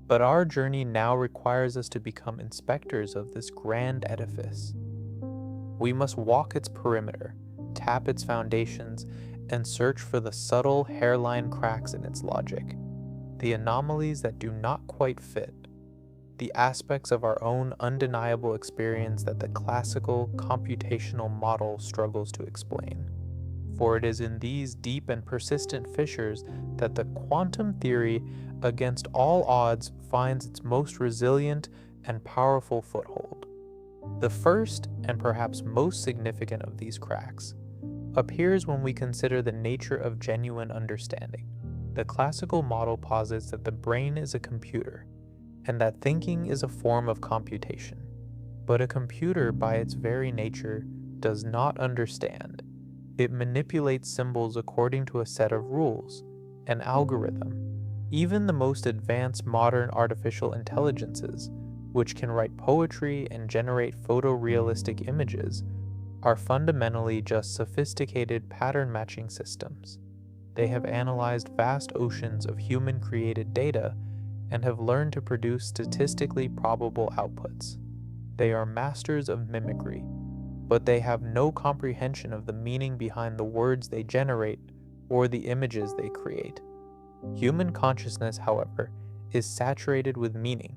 But our journey now requires us to become inspectors of this grand edifice. We must walk its perimeter, tap its foundations, and search for the subtle hairline cracks in its logic, the anomalies that do not quite fit, the aspects of our own undeniable experience that the classical computational model struggles to explain. For it is in these deep and persistent fissures that the quantum theory, against all odds, finds its most resilient and powerful foothold. The first, and perhaps most significant of these cracks, appears when we consider the nature of genuine understanding. The classical model posits that the brain is a computer, and that thinking is a form of computation. But a computer, by its very nature, does not understand. It manipulates symbols according to a set of rules, an algorithm. Even the most advanced modern artificial intelligences, which can write poetry and generate photorealistic images, are fundamentally just sophisticated pattern matching systems. They have analyzed vast oceans of human-created data and have learned to produce statistically probable outputs. They are masters of mimicry, but they have no comprehension of the meaning behind the words they generate or the images they create. Human consciousness, however, is saturated with meaning.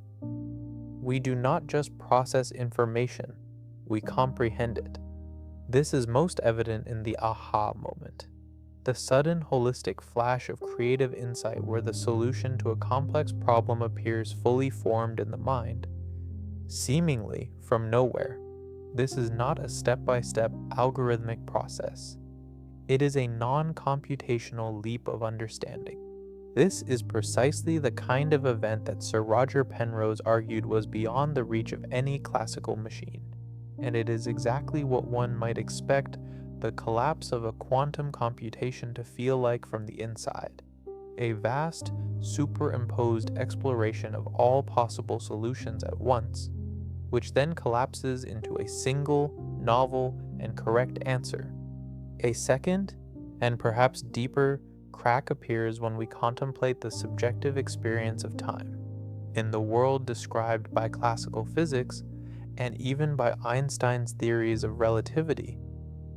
We do not just process information, we comprehend it. This is most evident in the aha moment, the sudden holistic flash of creative insight where the solution to a complex problem appears fully formed in the mind, seemingly from nowhere. This is not a step-by-step algorithmic process. It is a non-computational leap of understanding. This is precisely the kind of event that Sir Roger Penrose argued was beyond the reach of any classical machine, and it is exactly what one might expect the collapse of a quantum computation to feel like from the inside. A vast, superimposed exploration of all possible solutions at once, which then collapses into a single, novel, and correct answer. A second, and perhaps deeper, crack appears when we contemplate the subjective experience of time. In the world described by classical physics, and even by Einstein's theories of relativity,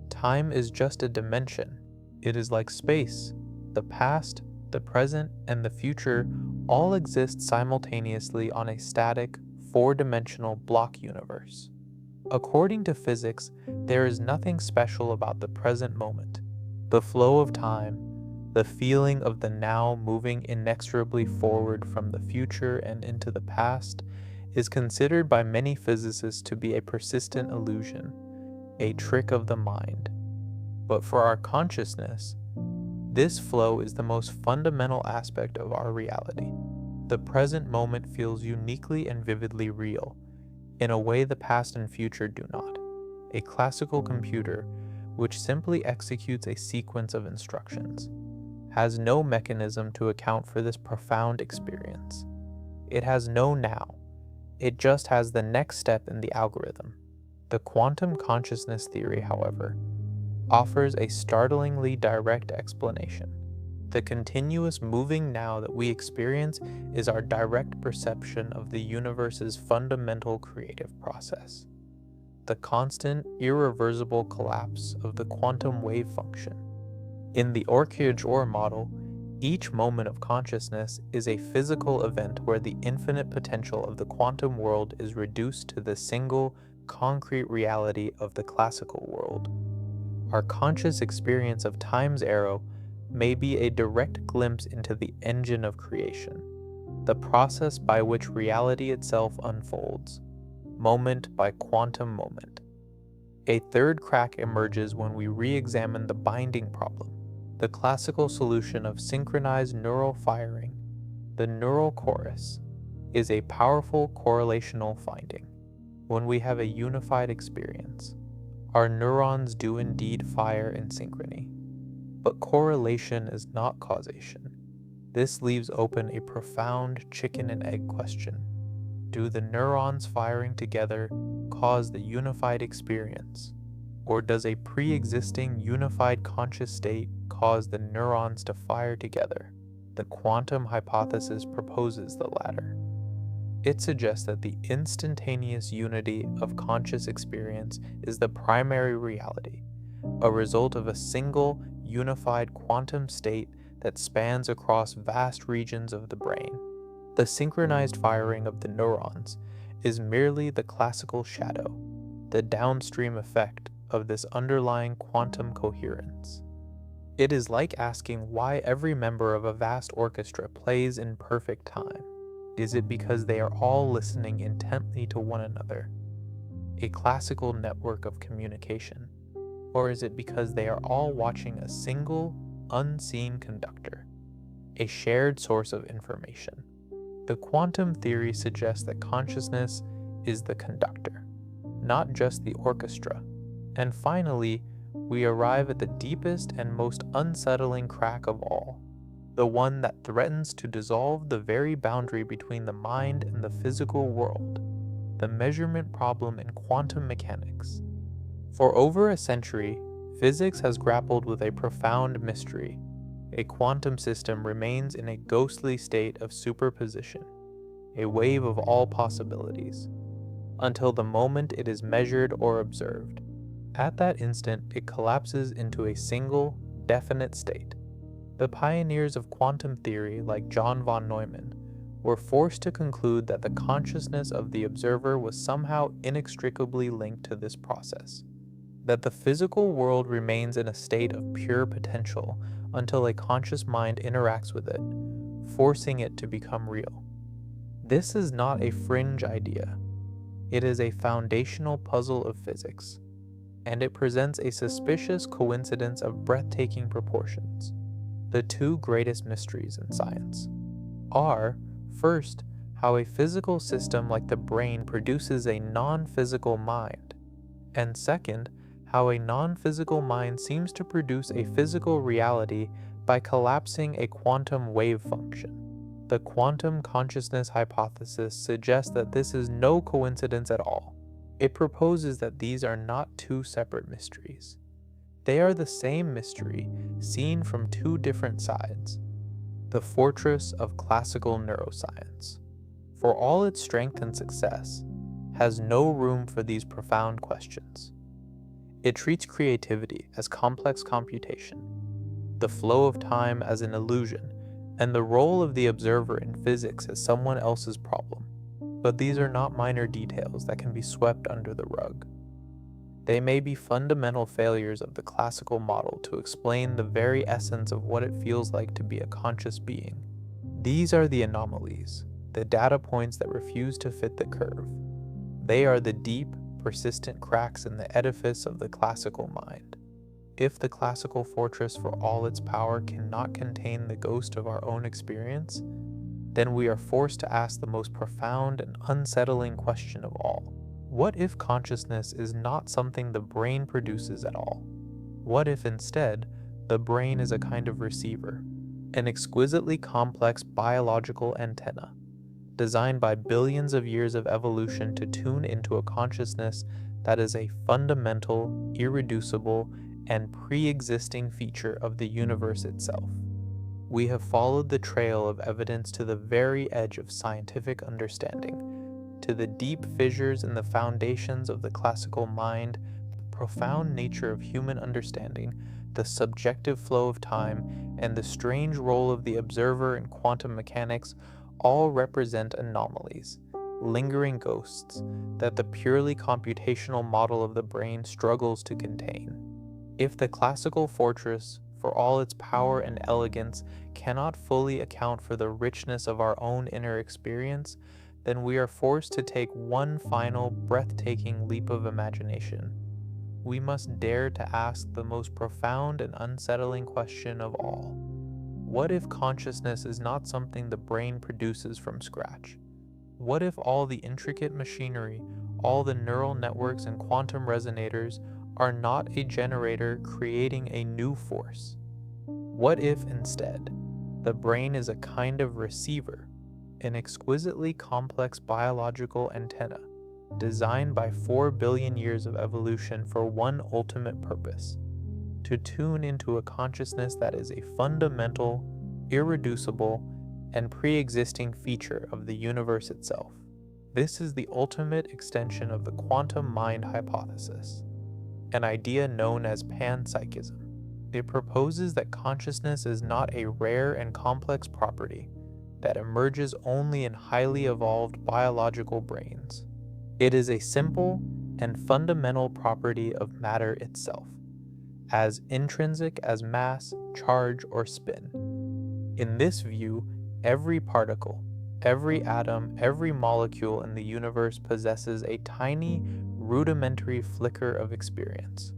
time is just a dimension. It is like space. The past, the present, and the future all exist simultaneously on a static, four-dimensional block universe. According to physics, there is nothing special about the present moment. The flow of time, the feeling of the now moving inexorably forward from the future and into the past, is considered by many physicists to be a persistent illusion, a trick of the mind. But for our consciousness, this flow is the most fundamental aspect of our reality. The present moment feels uniquely and vividly real, in a way the past and future do not. A classical computer, which simply executes a sequence of instructions, has no mechanism to account for this profound experience. It has no now. It just has the next step in the algorithm. The quantum consciousness theory, however, offers a startlingly direct explanation. The continuous moving now that we experience is our direct perception of the universe's fundamental creative process. The constant, irreversible collapse of the quantum wave function. In the Orchia-Jor model, each moment of consciousness is a physical event where the infinite potential of the quantum world is reduced to the single, concrete reality of the classical world. Our conscious experience of time's arrow may be a direct glimpse into the engine of creation, the process by which reality itself unfolds, moment by quantum moment. A third crack emerges when we re-examine the binding problem, the classical solution of synchronized neural firing. The neural chorus is a powerful correlational finding. When we have a unified experience, our neurons do indeed fire in synchrony. But correlation is not causation. This leaves open a profound chicken and egg question. Do the neurons firing together cause the unified experience? Or does a pre-existing unified conscious state cause the neurons to fire together? The quantum hypothesis proposes the latter. It suggests that the instantaneous unity of conscious experience is the primary reality, a result of a single, unified quantum state that spans across vast regions of the brain. The synchronized firing of the neurons is merely the classical shadow, the downstream effect of this underlying quantum coherence. It is like asking why every member of a vast orchestra plays in perfect time. Is it because they are all listening intently to one another, a classical network of communication? Or is it because they are all watching a single, unseen conductor, a shared source of information? The quantum theory suggests that consciousness is the conductor, not just the orchestra, And finally, we arrive at the deepest and most unsettling crack of all, the one that threatens to dissolve the very boundary between the mind and the physical world, the measurement problem in quantum mechanics. For over a century, physics has grappled with a profound mystery. A quantum system remains in a ghostly state of superposition, a wave of all possibilities, until the moment it is measured or observed. At that instant, it collapses into a single, definite state. The pioneers of quantum theory, like John von Neumann, were forced to conclude that the consciousness of the observer was somehow inextricably linked to this process, that the physical world remains in a state of pure potential until a conscious mind interacts with it, forcing it to become real. This is not a fringe idea. It is a foundational puzzle of physics, and it presents a suspicious coincidence of breathtaking proportions. The two greatest mysteries in science are, first, how a physical system like the brain produces a non-physical mind, and second, how a non-physical mind seems to produce a physical reality by collapsing a quantum wave function. The quantum consciousness hypothesis suggests that this is no coincidence at all. It proposes that these are not two separate mysteries. They are the same mystery, seen from two different sides. The fortress of classical neuroscience, for all its strength and success, has no room for these profound questions. It treats creativity as complex computation, the flow of time as an illusion, and the role of the observer in physics as someone else's problem. But these are not minor details that can be swept under the rug. They may be fundamental failures of the classical model to explain the very essence of what it feels like to be a conscious being. These are the anomalies, the data points that refuse to fit the curve. They are the deep, persistent cracks in the edifice of the classical mind. If the classical fortress for all its power cannot contain the ghost of our own experience, then we are forced to ask the most profound and unsettling question of all. What if consciousness is not something the brain produces at all? What if instead, the brain is a kind of receiver, an exquisitely complex biological antenna, designed by billions of years of evolution to tune into a consciousness that is a fundamental, irreducible, and pre-existing feature of the universe itself? We have followed the trail of evidence to the very edge of scientific understanding, to the deep fissures in the foundations of the classical mind, the profound nature of human understanding, the subjective flow of time, and the strange role of the observer in quantum mechanics all represent anomalies, lingering ghosts that the purely computational model of the brain struggles to contain. If the classical fortress, for all its power and elegance, cannot fully account for the richness of our own inner experience, then we are forced to take one final, breathtaking leap of imagination. We must dare to ask the most profound and unsettling question of all. What if consciousness is not something the brain produces from scratch? What if all the intricate machinery, all the neural networks and quantum resonators are not a generator creating a new force? What if instead, the brain is a kind of receiver, an exquisitely complex biological antenna, designed by 4 billion years of evolution for one ultimate purpose: to tune into a consciousness that is a fundamental, irreducible, and pre-existing feature of the universe itself? This is the ultimate extension of the quantum mind hypothesis, an idea known as panpsychism. It proposes that consciousness is not a rare and complex property that emerges only in highly evolved biological brains. It is a simple and fundamental property of matter itself, as intrinsic as mass, charge, or spin. In this view, every particle, every atom, every molecule in the universe possesses a tiny, rudimentary flicker of experience,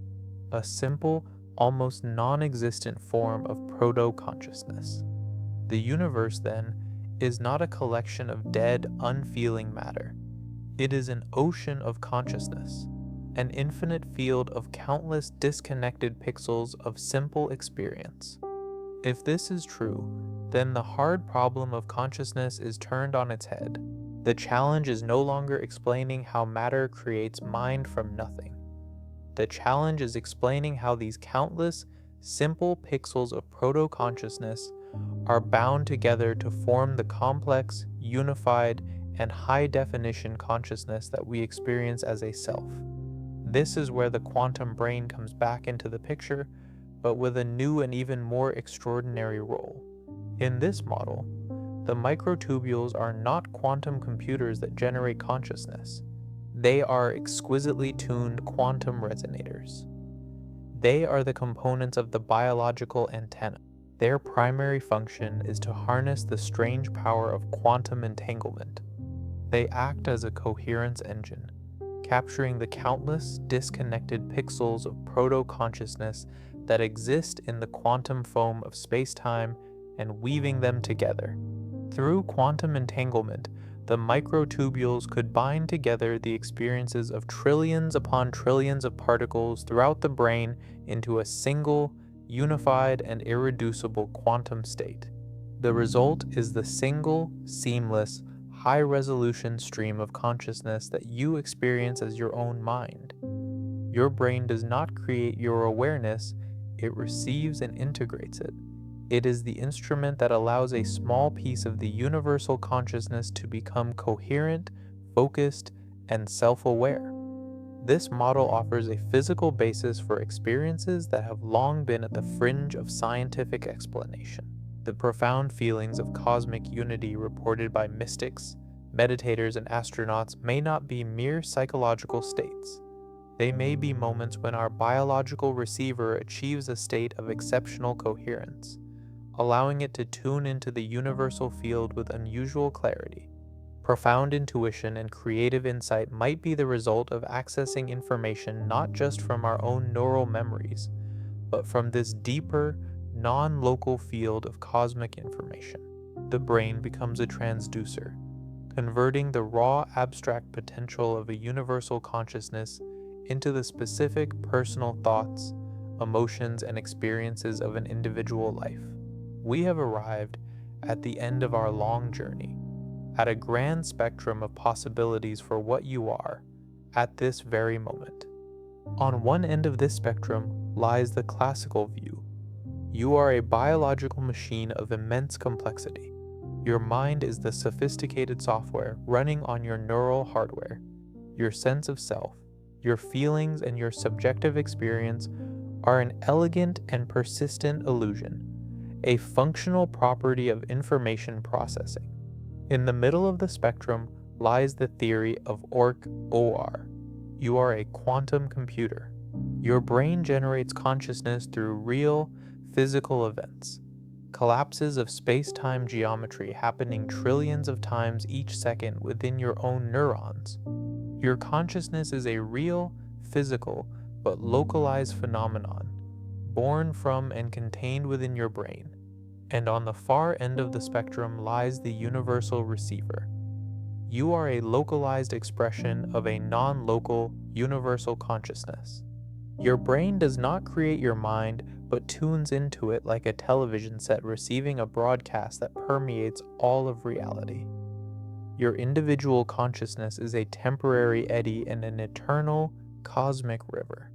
a simple, almost non-existent form of proto-consciousness. The universe, then, is not a collection of dead, unfeeling matter. It is an ocean of consciousness, an infinite field of countless disconnected pixels of simple experience. If this is true, then the hard problem of consciousness is turned on its head. The challenge is no longer explaining how matter creates mind from nothing. The challenge is explaining how these countless, simple pixels of proto-consciousness are bound together to form the complex, unified, and high-definition consciousness that we experience as a self. This is where the quantum brain comes back into the picture, but with a new and even more extraordinary role. In this model, the microtubules are not quantum computers that generate consciousness. They are exquisitely tuned quantum resonators. They are the components of the biological antenna. Their primary function is to harness the strange power of quantum entanglement. They act as a coherence engine, capturing the countless disconnected pixels of proto-consciousness that exist in the quantum foam of space-time and weaving them together. Through quantum entanglement, the microtubules could bind together the experiences of trillions upon trillions of particles throughout the brain into a single, unified, and irreducible quantum state. The result is the single, seamless, high-resolution stream of consciousness that you experience as your own mind. Your brain does not create your awareness, it receives and integrates it. It is the instrument that allows a small piece of the universal consciousness to become coherent, focused, and self-aware. This model offers a physical basis for experiences that have long been at the fringe of scientific explanation. The profound feelings of cosmic unity reported by mystics, meditators, and astronauts may not be mere psychological states. They may be moments when our biological receiver achieves a state of exceptional coherence, allowing it to tune into the universal field with unusual clarity. Profound intuition and creative insight might be the result of accessing information not just from our own neural memories, but from this deeper, non-local field of cosmic information. The brain becomes a transducer, converting the raw abstract potential of a universal consciousness into the specific personal thoughts, emotions, and experiences of an individual life. We have arrived at the end of our long journey, at a grand spectrum of possibilities for what you are at this very moment. On one end of this spectrum lies the classical view. You are a biological machine of immense complexity. Your mind is the sophisticated software running on your neural hardware. Your sense of self, your feelings, and your subjective experience are an elegant and persistent illusion, a functional property of information processing. In the middle of the spectrum lies the theory of OR. You are a quantum computer. Your brain generates consciousness through real, physical events, collapses of space-time geometry happening trillions of times each second within your own neurons. Your consciousness is a real, physical, but localized phenomenon, born from and contained within your brain. And on the far end of the spectrum lies the universal receiver. You are a localized expression of a non-local, universal consciousness. Your brain does not create your mind, but tunes into it like a television set receiving a broadcast that permeates all of reality. Your individual consciousness is a temporary eddy in an eternal, cosmic river.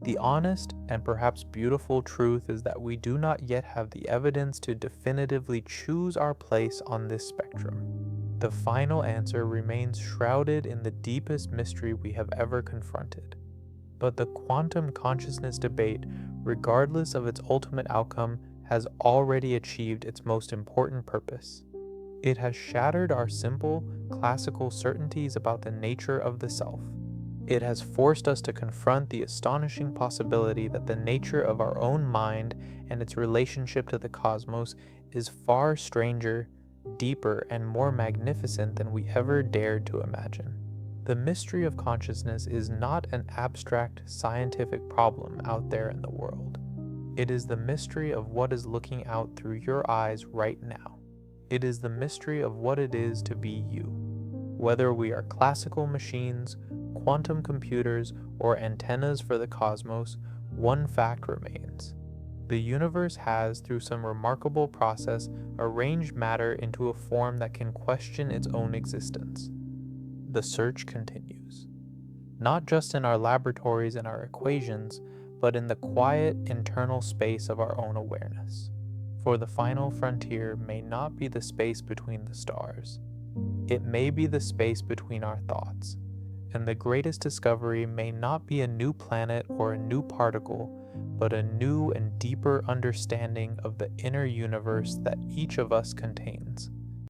The honest and perhaps beautiful truth is that we do not yet have the evidence to definitively choose our place on this spectrum. The final answer remains shrouded in the deepest mystery we have ever confronted. But the quantum consciousness debate, regardless of its ultimate outcome, has already achieved its most important purpose. It has shattered our simple, classical certainties about the nature of the self. It has forced us to confront the astonishing possibility that the nature of our own mind and its relationship to the cosmos is far stranger, deeper, and more magnificent than we ever dared to imagine. The mystery of consciousness is not an abstract scientific problem out there in the world. It is the mystery of what is looking out through your eyes right now. It is the mystery of what it is to be you. Whether we are classical machines, quantum computers, or antennas for the cosmos, one fact remains. The universe has, through some remarkable process, arranged matter into a form that can question its own existence. The search continues, not just in our laboratories and our equations, but in the quiet internal space of our own awareness. For the final frontier may not be the space between the stars. It may be the space between our thoughts. And the greatest discovery may not be a new planet or a new particle, but a new and deeper understanding of the inner universe that each of us contains.